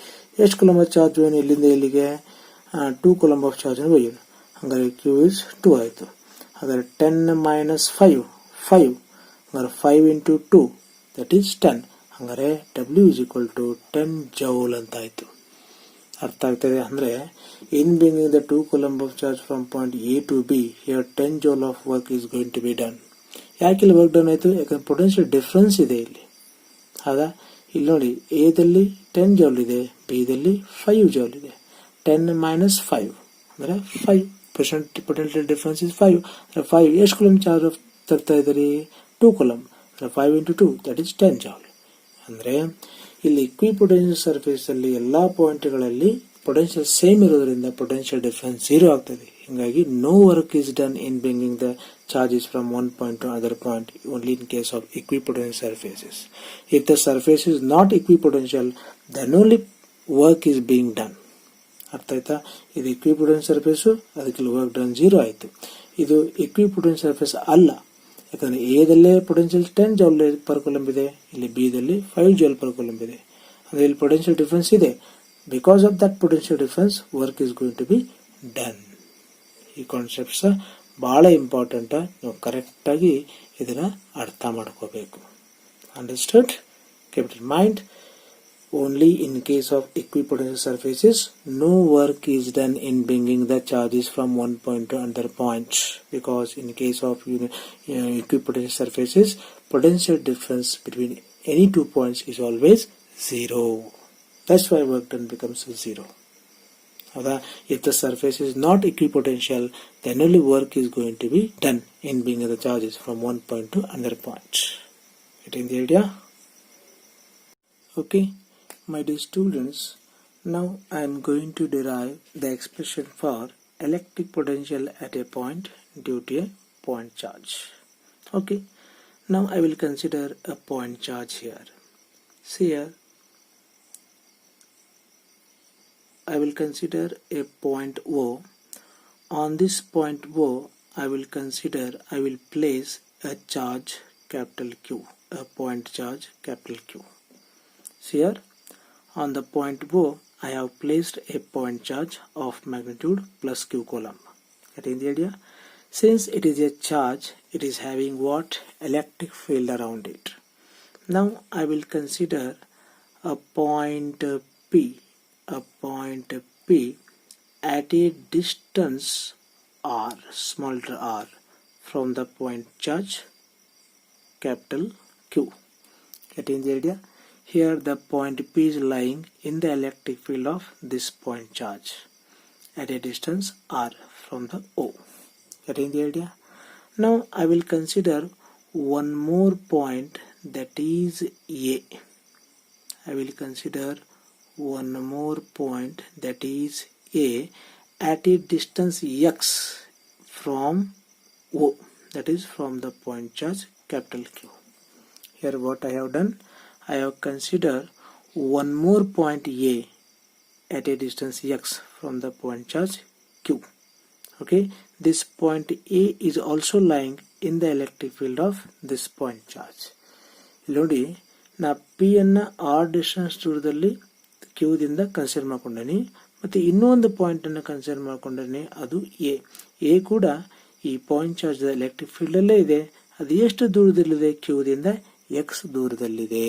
ಎಷ್ಟು ಕೂಲಂಬ್ ಆಫ್ ಚಾರ್ಜ್ ಏನು ಇಲ್ಲಿಂದ ಇಲ್ಲಿಗೆ 2 ಕೂಲಂಬ್ ಆಫ್ ಚಾರ್ಜ್ ಒಯ್ಯೋದು. ಹಂಗಾರೆ ಕ್ಯೂ ಇಸ್ 2 ಆಯ್ತು. ಹಾಗಾದ್ರೆ 10 ಮೈನಸ್ 5 ಹಂಗಾರೆ 5 ಇಂಟು 2 ದಟ್ ಈಸ್ 10. ಹಂಗಾರೆ W is equal to 10 joule ಅಂತ ಆಯ್ತು. ಅರ್ಥ ಆಗ್ತದೆ? ಅಂದ್ರೆ in bringing the 2 coulomb of charge from point A to B, here 10 joule of work is going to be done. ಯಾಕೆ ಇಲ್ಲಿ ವರ್ಕ್ ಡನ್ ಆಯ್ತು? ಯಾಕಂದ್ರೆ ಪೊಟೆನ್ಷಿಯಲ್ ಡಿಫ್ರೆನ್ಸ್ ಇದೆ ಇಲ್ಲಿ. ಹೌದಾ? ಇಲ್ಲಿ ನೋಡಿ, ಎದಲ್ಲಿ 10 ಜೌಲ್ ಇದೆ, ಬಿ ದಲ್ಲಿ 5 ಜೌಲ್ ಇದೆ. 10 ಮೈನಸ್ 5 ಅಂದ್ರೆ 5. Potential difference is 5. 5 ಎಷ್ಟು ಕೂಲಂಬ್ ಚಾರ್ಜ್ ತರ್ತಾ ಇದ್ದೀರಿ, 2 coulomb. 5 into 2 that is 10 joule. ಅಂದ್ರೆ ಇಲ್ಲಿ ಇಕ್ವಿಪೊಟೆನ್ಷಿಯಲ್ ಸರ್ಫೇಸ್ ಅಲ್ಲಿ ಎಲ್ಲಾ ಪಾಯಿಂಟ್ಗಳಲ್ಲಿ ಪೊಟೆನ್ಷಿಯಲ್ ಸೇಮ್ ಇರೋದ್ರಿಂದ ಪೊಟೆನ್ಷಿಯಲ್ ಡಿಫರೆನ್ಸ್ 0 ಆಗ್ತದೆ. ಹಿಂಗಾಗಿ no work is done in bringing the charges from one point to another point, only in case of equipotential surfaces. If the surface is not equipotential, then only work is being done. ಅರ್ಥ ಆಯ್ತಾ? ಇದು equipotential surface, ಅದಕ್ಕೆ work done 0 ಆಯ್ತು. ಇದು equipotential surface ಅಲ್ಲ. ಯಾಕಂದ್ರೆ ಎದಲ್ಲೇ potential 10 joule per coulomb ಇದೆ, ಇಲ್ಲಿ ಬಿ ದಲ್ಲಿ 5 ಜೌಲ್ ಪರ್ ಕೂಲಂಬ್ ಇದೆ. ಅಂದ್ರೆ ಇಲ್ಲಿ ಪೊಟೆನ್ಷಿಯಲ್ ಡಿಫರೆನ್ಸ್ ಇದೆ. Because of that potential difference work is going to be done. ಈ ಕಾನ್ಸೆಪ್ಟ್ಸ್ ಬಹಳ ಇಂಪಾರ್ಟೆಂಟ್. ನೀವು ಕರೆಕ್ಟ್ ಆಗಿ ಇದನ್ನ ಅರ್ಥ ಮಾಡ್ಕೋಬೇಕು. Understood? Keep it in mind. Only in case of equipotential surfaces, no work is done in bringing the charges from one point to another point, because in case of equipotential surfaces, potential difference between any 2 points is always 0. That's why work done becomes 0. If the surface is not equipotential, then only work is going to be done in bringing the charges from one point to another point. Getting the idea? Okay. My dear students, now I am going to derive the expression for electric potential at a point due to a point charge. Okay, now I will consider a point charge here. See here, I will consider a point O. On this point O, I will place a charge capital Q, a point charge capital Q. See here, on the point O, I have placed a point charge of magnitude plus Q coulomb. Getting the idea? Since it is a charge, it is having what? Electric field around it. Now I will consider a point P at a distance r, small r, from the point charge capital Q. Getting the idea? Here the point P is lying in the electric field of this point charge at a distance r from the O. Getting the idea? Now I will consider one more point, that is A. I will consider one more point, that is A, at a distance x from O, that is from the point charge capital Q. Here what I have done, I have considered one more point A at a distance x from the point charge Q. Okay, this point A is also lying in the electric field of this point charge. ನೋಡಿ, ನಾ P ಅನ್ನ r distance ದೂರದಲ್ಲಿ Q ದಿಂದ consider ಮಾಡ್ಕೊಂಡೇನಿ, ಮತ್ತು ಇನ್ನೊಂದು ಪಾಯಿಂಟನ್ನು consider ಮಾಡಿಕೊಂಡ್ರೆ ಅದು A ಕೂಡ ಈ ಪಾಯಿಂಟ್ ಚಾರ್ಜ್ ಎಲೆಕ್ಟ್ರಿಕ್ ಫೀಲ್ಡಲ್ಲೇ ಇದೆ. ಅದು ಎಷ್ಟು ದೂರದಲ್ಲಿದೆ? ಕ್ಯೂದಿಂದ ಎಕ್ಸ್ ದೂರದಲ್ಲಿದೆ.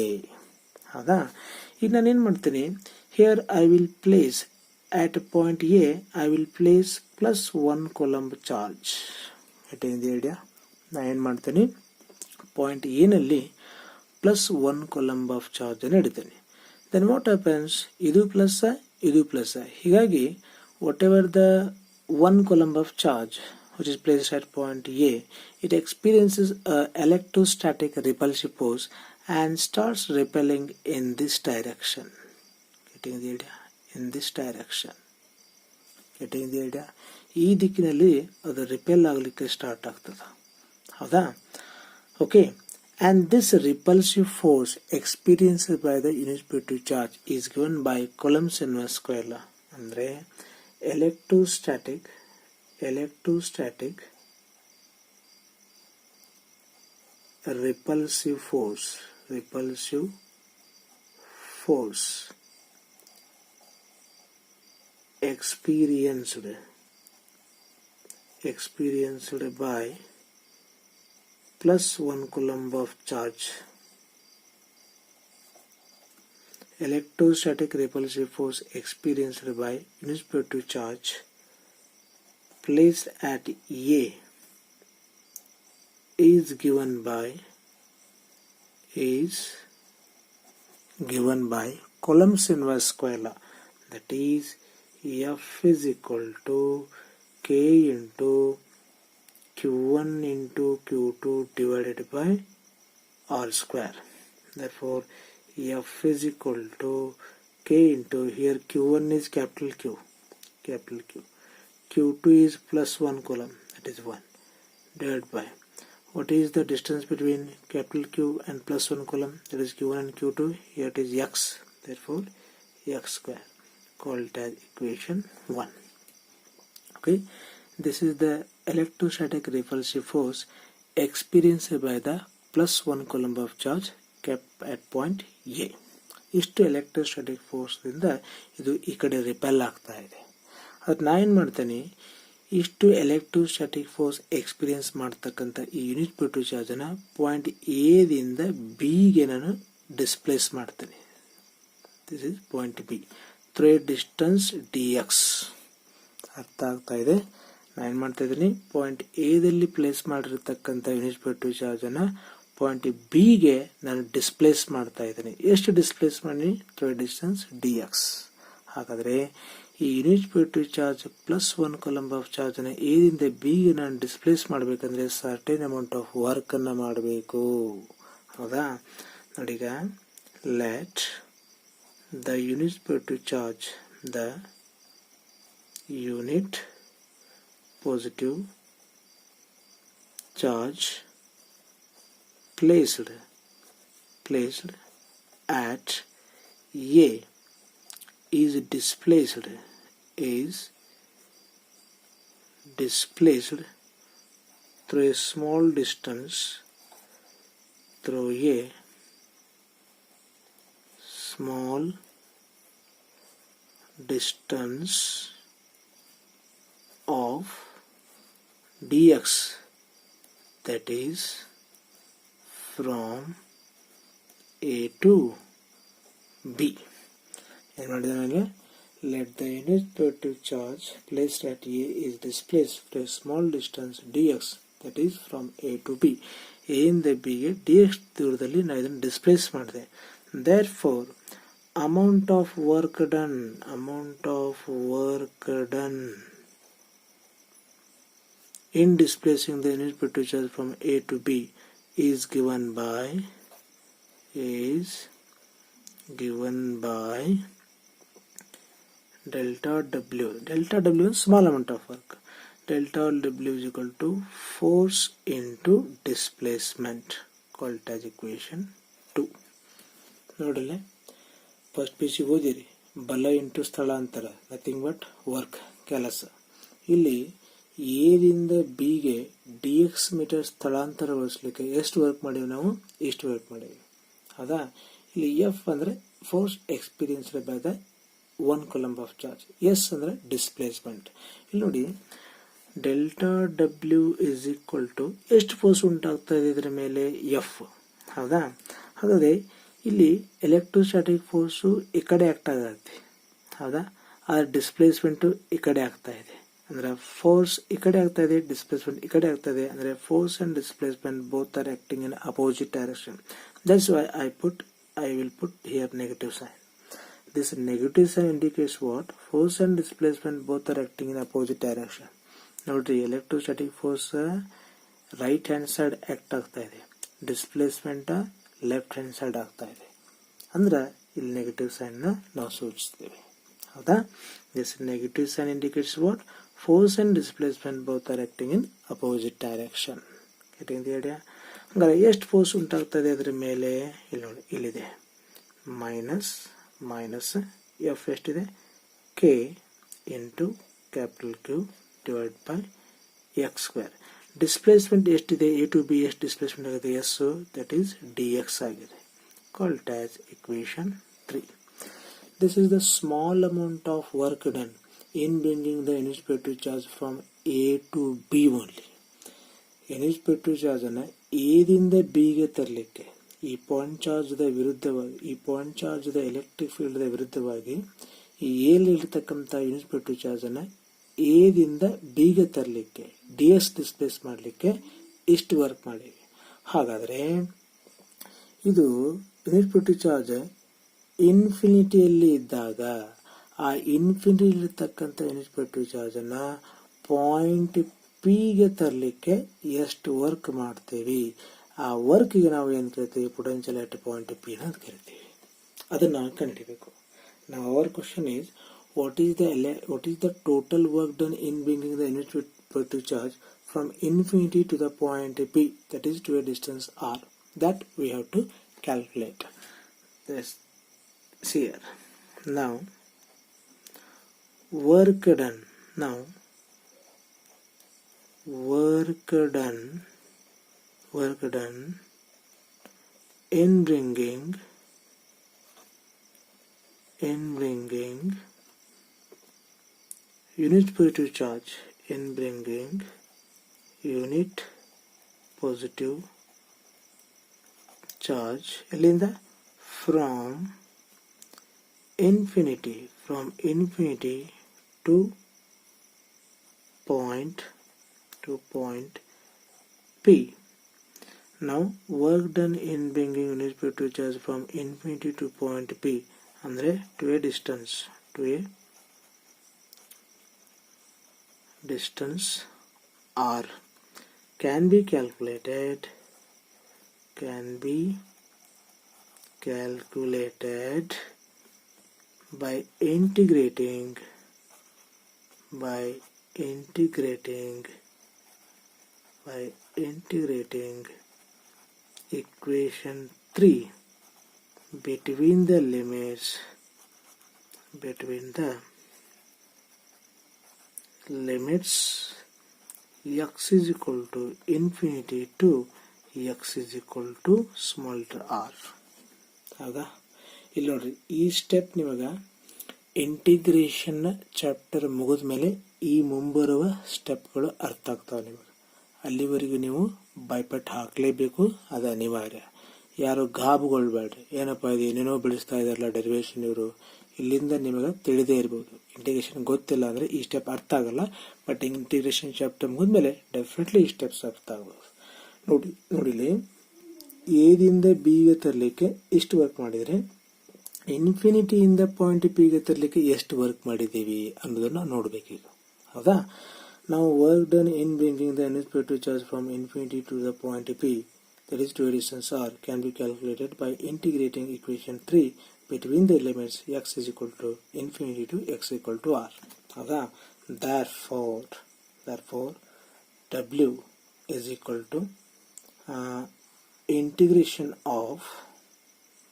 ಹೌದಾ? ಈಗ ನಾನೇನು ಮಾಡ್ತೀನಿ, here I will place at point A, I will place +1 coulomb charge. Getting the idea? ನಾನು ಏನು ಮಾಡ್ತೀನಿ, ಪಾಯಿಂಟ್ ಎ ನಲ್ಲಿ +1 coulomb of charge ಅನ್ನು ಇಡ್ತೀನಿ. Then what happens? ಇದು ಪ್ಲಸ್, ಇದು ಪ್ಲಸ್. ಹೀಗಾಗಿ whatever the 1 coulomb of charge which is placed at point A, it experiences a electrostatic repulsive force and starts repelling in this direction. Getting the idea? In this direction. Getting the idea? ಈ ದಿಕ್ಕಿನಲ್ಲಿ ಅದು repel ಆಗಲಿಕ್ಕೆ start ಆಗ್ತದೆ. ಹೌದಾ? Okay. And this repulsive force experienced by the unit PUC-II charge is given by Coulomb's inverse square law. ಅಂದ್ರೆ electrostatic repulsive force experienced by +1 coulomb of charge. Electrostatic repulsive force experienced by unit PUC-II charge placed at A is given by Coulomb's inverse square law. That is F is equal to K into Q1 into Q2 divided by R square. Therefore F is equal to K into, here Q1 is capital Q, Q2 is +1 coulomb, that is 1, divided by, what is the distance between capital Q and +1 coulomb? That is Q1 and Q2. Here it is X, therefore X square, called as equation 1. Okay, this is the electrostatic repulsive force experienced by the +1 coulomb of charge kept at point A. ಇಷ್ಟು electrostatic ಫೋರ್ಸ್ದಿಂದ ಇದು ಈ ಕಡೆ repel ಆಗ್ತಾ ಇದೆ. ಅದಕ್ಕೆ ನಾ ಏನು ಮಾಡ್ತೇನೆ, ಇಷ್ಟು ಎಲೆಕ್ಟ್ರೋಸ್ಟಾಟಿಕ್ ಫೋರ್ಸ್ ಎಕ್ಸ್ಪೀರಿಯನ್ಸ್ ಮಾಡ್ತಕ್ಕಂಥ ಈ ಯೂನಿಟ್ PUC-II ಚಾರ್ಜನ್ನು ಪಾಯಿಂಟ್ ಎದಿಂದ ಬಿಗೆ ನಾನು ಡಿಸ್ಪ್ಲೇಸ್ ಮಾಡ್ತೇನೆ. This is point be through A distance dx. ಅರ್ಥ ಆಗ್ತಾ ಇದೆ? ನಾನು ಏನು ಮಾಡ್ತಾ ಇದ್ದೀನಿ, ಪಾಯಿಂಟ್ ಎದಲ್ಲಿ ಪ್ಲೇಸ್ ಮಾಡಿರ್ತಕ್ಕಂಥ ಯೂನಿಟ್ PUC-II ಚಾರ್ಜನ್ನು ಪಾಯಿಂಟ್ ಬಿಗೆ ನಾನು ಡಿಸ್ಪ್ಲೇಸ್ ಮಾಡ್ತಾ ಇದ್ದೀನಿ. ಎಷ್ಟು ಡಿಸ್ಪ್ಲೇಸ್ ಮಾಡಿ? Through A distance dx. ಹಾಗಾದರೆ ಈ unit PUC-II charge +1 coulomb of charge ಅನ್ನು ಎದಿಂದ ಬಿಗೆ ನಾನು ಡಿಸ್ಪ್ಲೇಸ್ ಮಾಡಬೇಕಂದ್ರೆ ಸರ್ಟೇನ್ ಅಮೌಂಟ್ ಆಫ್ ವರ್ಕ್ ಅನ್ನು ಮಾಡಬೇಕು. ಹೌದಾ? ನೋಡೀಗ, let the unit PUC-II charge, the unit positive charge placed at A is displaced through a small distance through a small distance of dx, that is from A to B. ಏನು ಮಾಡಿದೆ ನನಗೆ? Let the unit PUC-II charge placed at A is displaced to a small distance dx, that is from A to B. A ಇಂದ B ಗೆ dx ದೂರದಲ್ಲಿ ನಾನು ಇದನ್ನು displays ಮಾಡಿದೆ. Therefore amount of work done in displacing the unit PUC-II charge from A to B is given by delta W. Delta W is small amount of work. Delta W is equal to force into displacement, called as equation 2. ನೋಡಲ್ಲ, first P C ಓದಿರಿ, ಬಲ into ಸ್ಥಳಾಂತರ, nothing but work, ಕೆಲಸ. ಇಲ್ಲಿ ಎದಿಂದ ಬಿಗೆ dx metre ಸ್ಥಳಾಂತರಗೊಳಿಸ್ಲಿಕ್ಕೆ ಎಷ್ಟು work ಮಾಡೀವಿ ನಾವು? ಇಷ್ಟು ವರ್ಕ್ ಮಾಡೀವಿ. ಹೌದಾ? ಇಲ್ಲಿ ಎಫ್ ಅಂದರೆ force experienced by the 1 coulomb of charge. S ಅಂದರೆ ಡಿಸ್ಪ್ಲೇಸ್ಮೆಂಟ್. ಇಲ್ಲಿ ನೋಡಿ delta W is equal to ಎಷ್ಟು ಫೋರ್ಸ್ ಉಂಟಾಗ್ತಾ ಇದೆ ಇದರ ಮೇಲೆ, ಎಫ್. ಹೌದಾ? ಹಾಗಾದರೆ ಇಲ್ಲಿ ಎಲೆಕ್ಟ್ರೋಸ್ಟಾಟಿಕ್ ಫೋರ್ಸು ಈ ಕಡೆ ಆಕ್ಟ್ ಆಗುತ್ತೆ. ಹೌದಾ? ಆ ಡಿಸ್ಪ್ಲೇಸ್ಮೆಂಟು ಈ ಕಡೆ ಆಗ್ತಾ ಇದೆ. ಅಂದ್ರೆ ಫೋರ್ಸ್ ಈ ಕಡೆ ಆಗ್ತಾ ಇದೆ, ಡಿಸ್ಪ್ಲೇಸ್ಮೆಂಟ್ ಈ ಕಡೆ ಆಗ್ತಾ ಇದೆ. ಅಂದ್ರೆ force and displacement both are acting in opposite direction. That's why I will put here negative sign. This negative sign indicates what? Force and displacement both are acting in opposite direction. ನೋಡ್ರಿ, electrostatic force right hand side act ಆಗ್ತಾ ಇದೆ, displacement left hand side ಆಗ್ತಾ ಇದೆ. ಅಂದ್ರೆ ಇಲ್ಲಿ negative sign ನಾವು ಸೂಚಿಸ್ತೇವೆ. ಹೌದಾ? This negative sign indicates what? Force and displacement both are acting in opposite direction. Getting the idea? ಹಂಗಾರೆ ಎಷ್ಟು ಫೋರ್ಸ್ ಉಂಟಾಗ್ತದೆ ಅದರ ಮೇಲೆ? ಇಲ್ಲಿ ನೋಡಿ, ಇಲ್ಲಿದೆ ಮೈನಸ್ ಎಫ್ ಎಷ್ಟಿದೆ? K into capital Q divide by X square. Displacement ಎಷ್ಟಿದೆ? ಎ ಟು ಬಿ ಎಷ್ಟು ಡಿಸ್ಪ್ಲೇಸ್ಮೆಂಟ್ ಆಗಿದೆ? S, that is D X ಆಗಿದೆ. Called as equation 3. This is the small amount of work done in bringing the initiative charge from A to B only. Initiative charge ಅನ್ನ ಎದಿಂದ ಬಿಗೆ ತರಲಿಕ್ಕೆ ಈ point ಚಾರ್ಜ್ದ ವಿರುದ್ಧವಾಗಿ, ಈ point ಚಾರ್ಜ್ದ electric ಫೀಲ್ಡ್ದ ವಿರುದ್ಧವಾಗಿ ಈ ಎಲ್ಲಿರ್ತಕ್ಕಂಥ initiative charge ಅನ್ನ ಎದಿಂದ ಬಿಗೆ ತರಲಿಕ್ಕೆ, ಡಿ ಎಸ್ ಡಿಸ್ಪ್ಲೇಸ್ ಮಾಡಲಿಕ್ಕೆ ಇಷ್ಟು ವರ್ಕ್ ಮಾಡಿವಿ. ಹಾಗಾದ್ರೆ ಇದು ಇನಿಷಿಯೇಟಿವ್ ಚಾರ್ಜ್ ಇನ್ಫಿನಿಟಿಯಲ್ಲಿ ಇದ್ದಾಗ ಆ ಇನ್ಫಿನಿಟಿ ಇರತಕ್ಕಂಥ ಇನಿಷಿಯೇಟಿವ್ ಚಾರ್ಜ್ ಅನ್ನ ಪಾಯಿಂಟ್ ಪಿಗೆ ತರಲಿಕ್ಕೆ ಎಷ್ಟು ವರ್ಕ್ ಮಾಡ್ತೇವಿ, ಆ ವರ್ಕ್ಗೆ ನಾವು ಏನು ಕರಿತೀವಿ? ಪೊಟೆನ್ಷಿಯಲ್ ಅಟ್ ಪಾಯಿಂಟ್ ಪಿ ಅಂತ ಕರಿತೀವಿ. ಅದನ್ನ ನಾವು ಕಂಡುಹಿಡಿಯಬೇಕು. ನಾವು our question is what is the total work done in bringing the initiative charge from infinity to the point P, that is to a distance r, that we have to calculate. Let's see here. Now work done. Now work done in bringing unit positive charge, in bringing unit positive charge ಎಲ್ಲಿಂದ? from infinity to point P. Now work done in bringing unit positive charge from infinity to point P ಅಂದ್ರೆ to a distance r can be calculated by integrating equation 3 between the limits x is equal to infinity to x is equal to small r. ಹೌದಾ? ಇಲ್ಲಿ ನೋಡ್ರಿ, ಈ step ನಿಮಗೆ integration chapter ಮುಗಿದ ಮೇಲೆ ಈ ಮುಂಬರುವ ಸ್ಟೆಪ್ಗಳು ಅರ್ಥ ಆಗ್ತಾವೆ ನಿಮಗೆ. ಅಲ್ಲಿವರೆಗೂ ನೀವು ಬೈಪಟ್ ಹಾಕಲೇಬೇಕು, ಅದು ಅನಿವಾರ್ಯ. ಯಾರು ಗಾಬುಗೊಳ್ಬೇಡ್ರಿ, ಏನಪ್ಪ ಇದು ಏನೇನೋ ಬೆಳೆಸ್ತಾ ಇದಾರಲ್ಲ ಡೆರಿವೇಶನ್ ಇವರು, ಇಲ್ಲಿಂದ ನಿಮಗೆ ತಿಳಿದೇ ಇರ್ಬೋದು. ಇಂಟಿಗ್ರೇಷನ್ ಗೊತ್ತಿಲ್ಲ ಅಂದ್ರೆ ಈ ಸ್ಟೆಪ್ ಅರ್ಥ ಆಗಲ್ಲ, ಬಟ್ ಇಂಟಿಗ್ರೇಷನ್ ಚಾಪ್ಟರ್ ಮುಗಿದ್ಮೇಲೆ ಡೆಫಿನೆಟ್ಲಿ ಈ ಸ್ಟೆಪ್ಸ್ ಅರ್ಥ ಆಗ್ಬೋದು. ನೋಡಿಲಿ, ಎದಿಂದ ಬಿಗೆ ತರಲಿಕ್ಕೆ ಇಷ್ಟು ವರ್ಕ್ ಮಾಡಿದರೆ ಇನ್ಫಿನಿಟಿಯಿಂದ ಪಾಯಿಂಟ್ ಪಿಗೆ ತರಲಿಕ್ಕೆ ಎಷ್ಟು ವರ್ಕ್ ಮಾಡಿದ್ದೀವಿ ಅನ್ನೋದನ್ನ ನೋಡ್ಬೇಕೀಗ. ಹೌದಾ? ನಾವು work done in bringing the initiative charge from infinity to the point P, that is to a distance r, can be calculated by integrating equation 3 between the limits x is equal to infinity to x equal to r. ಹೌದಾ? Therefore w is equal to integration of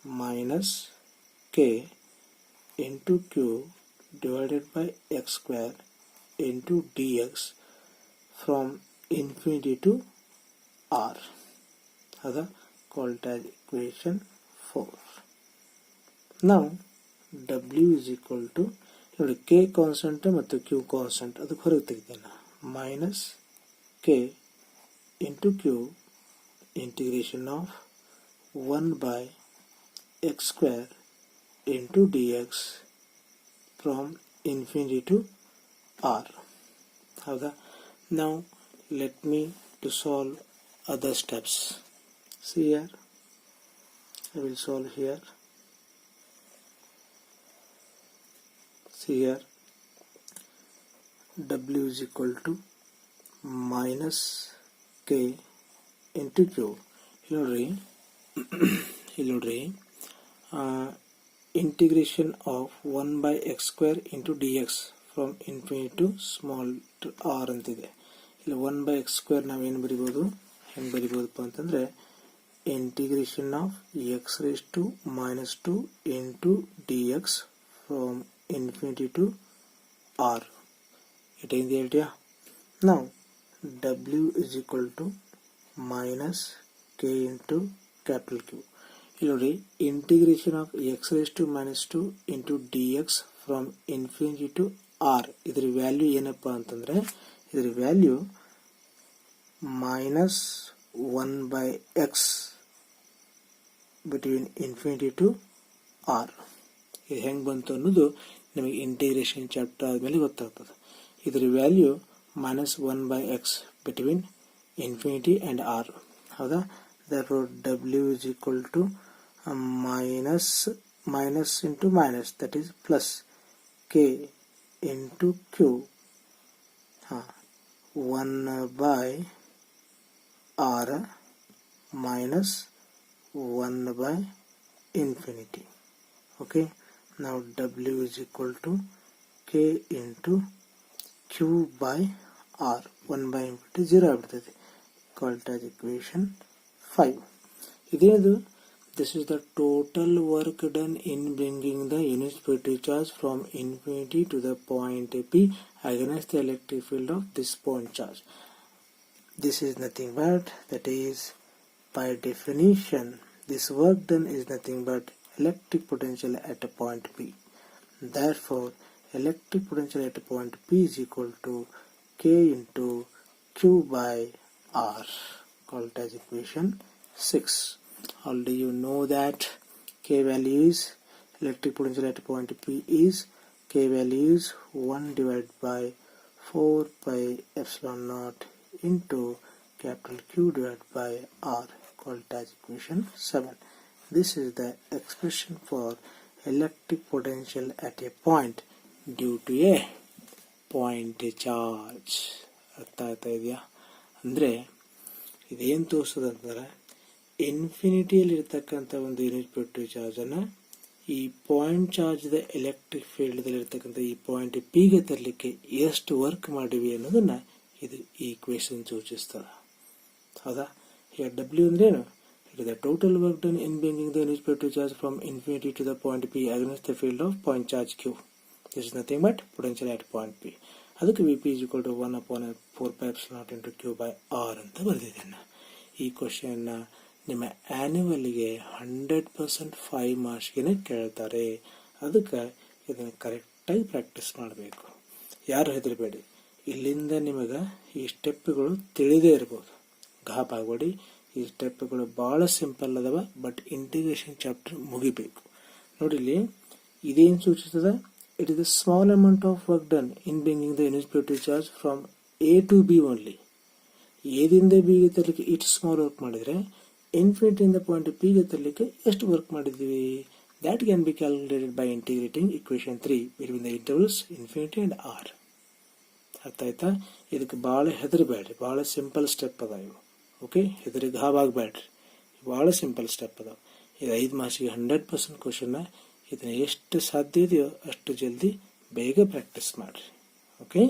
minus k into q divided by x square into dx from infinity to r. Called as equation 4. Now W is equal to ನೋಡಿ K constant ಮತ್ತು Q constant ಅದಕ್ಕೆ ಹೊರಗೆ ತೆಗಿತೇನೆ minus K into Q integration of 1 by x square into dx from infinity to r. ಹೌದಾ? Now let me to solve other steps. See here, I will solve here. See here, W is equal to minus K into Q. ಇಲ್ಲಿ ನೋಡ್ರಿ integration of 1 by x square into dx from infinity to small to r ಅಂತಿದೆ. ಇಲ್ಲಿ 1 by x square ನಾವೇನು ಬರಿಬೋದು, ಹೆಂಗೆ ಬರಿಬೋದಪ್ಪ ಅಂತಂದರೆ integration of x raised to minus 2 into dx from infinity to r. ಇಟ್ಟಿಂದ ಹೇಳ್ತೀಯಾ? ನಾವು W is equal to minus K into capital Q. ಇಲ್ಲಿ ನೋಡಿ integration of x raised to minus 2 into dx from infinity to r. ಇದರ value ಏನಪ್ಪ ಅಂತಂದ್ರೆ ಇದರ value minus 1 by x between infinity to R. ಇದು ಹೆಂಗೆ ಬಂತು ಅನ್ನೋದು ನಿಮಗೆ ಇಂಟಿಗ್ರೇಷನ್ ಚಾಪ್ಟರ್ ಆದಮೇಲೆ ಗೊತ್ತಾಗ್ತದೆ. ಇದರ value minus 1 by x between infinity and R. ಹೌದಾ? therefore W is equal to minus into minus, that is plus K into Q 1 by R minus 1 by infinity. Okay, now W is equal to K into Q by R. 1 by infinity 0 ಆಗ್ಬಿಡ್ತದೆ. called as equation 5. ಇದೇನು? This is the total work done in bringing the unit spiritual charge from infinity to the point P against the electric field of this point charge. This is nothing but, that is, by definition, this work done is nothing but electric potential at a point P. Therefore, electric potential at a point P is equal to K into Q by R, called as equation 6. Already you know that K value is, electric potential at point P is, K value is 1 divided by 4 pi epsilon naught into capital Q divided by R, called as equation 7. This is the expression for electric potential at a point due to a point charge. ಅರ್ಥ ಆಯ್ತಾ ಇದೆಯಾ? ಅಂದರೆ ಇದೇನು ತೋರಿಸೋದಂದ್ರೆ ಇನ್ಫಿನಿಟಿಯಲ್ಲಿ ಇರ್ತಕ್ಕಂಥ ಒಂದು unit petrol ಚಾರ್ಜನ್ನು ಈ point ಚಾರ್ಜ್ದ electric ಫೀಲ್ಡ್ದಲ್ಲಿ ಇರ್ತಕ್ಕಂಥ ಈ ಪಾಯಿಂಟ್ ಪಿಗೆ ತರಲಿಕ್ಕೆ ಎಷ್ಟು ವರ್ಕ್ ಮಾಡಿವಿ ಅನ್ನೋದನ್ನ ಇದು ಈ ಈಕ್ವೇಷನ್ ಸೂಚಿಸ್ತದೆ. ಹೌದಾ? ಈಗ ಡಬ್ಲ್ಯೂ ಅಂದ್ರೇನು? It is the total work done in bringing the unit petrol charge from infinity to the point P against the field of point charge Q. This is nothing but potential at point P. ಅದಕ್ಕೆ V P is equal to 1/4 pi epsilon naught into Q by R ಅಂತ ಬರೆದಿದ್ದೇನೆ. ಈ question ನಿಮ್ಮ ಆನ್ಯುವಲ್ಗೆ 100% 5 ಮಾರ್ಕ್ಸ್ಗೆ ಕೇಳ್ತಾರೆ. ಅದಕ್ಕೆ ಇದನ್ನು ಕರೆಕ್ಟಾಗಿ practice ಮಾಡಬೇಕು. ಯಾರು ಹೆದರಬೇಡಿ, ಇಲ್ಲಿಂದ ನಿಮಗೆ ಈ ಸ್ಟೆಪ್ಗಳು ತಿಳಿದೇ ಇರ್ಬೋದು, ಗಾಬಾಗಬೇಡಿ. ಈ ಸ್ಟೆಪ್ಗಳು ಭಾಳ ಸಿಂಪಲ್ ಅದಾವ, ಬಟ್ ಇಂಟಿಗ್ರೇಷನ್ ಚಾಪ್ಟರ್ ಮುಗಿಬೇಕು. ನೋಡಿಲಿ ಇದೇನು ಸೂಚಿಸ್ತದ? It is a small amount of work done in bringing the unit spiritual charge from A to B only. ಎದಿಂದ ಬಿ ಗೆ ತರಲಿಕ್ಕೆ ಇಷ್ಟು ಸ್ಮಾಲ್ ವರ್ಕ್ ಮಾಡಿದರೆ ಇನ್ಫಿನಿಟಿ ಇಂದ ಪಾಯಿಂಟ್ ಪಿ ಗೆ ತರಲಿಕ್ಕೆ ಎಷ್ಟು ವರ್ಕ್ ಮಾಡಿದ್ವಿ? That can be calculated by integrating equation 3 between the intervals infinity and R. ಅರ್ಥ ಆಯ್ತಾ? ಇದಕ್ಕೆ ಭಾಳ ಹೆದರಬೇಡ್ರಿ, ಭಾಳ ಸಿಂಪಲ್ ಸ್ಟೆಪ್ ಅದಾವ ಇವು. ಓಕೆ, ಹೆದರಿಗೆ ಗಾಬಾಗಬೇಡ್ರಿ, ಭಾಳ ಸಿಂಪಲ್ ಸ್ಟೆಪ್ ಅದಾವ. ಇದು 5 ಮಾರ್ಕ್ಸಿಗೆ 100% ಕ್ವಶನ್ನ. ಇದನ್ನು ಎಷ್ಟು ಸಾಧ್ಯ ಇದೆಯೋ ಅಷ್ಟು ಜಲ್ದಿ ಬೇಗ ಪ್ರಾಕ್ಟೀಸ್ ಮಾಡಿರಿ. ಓಕೆ.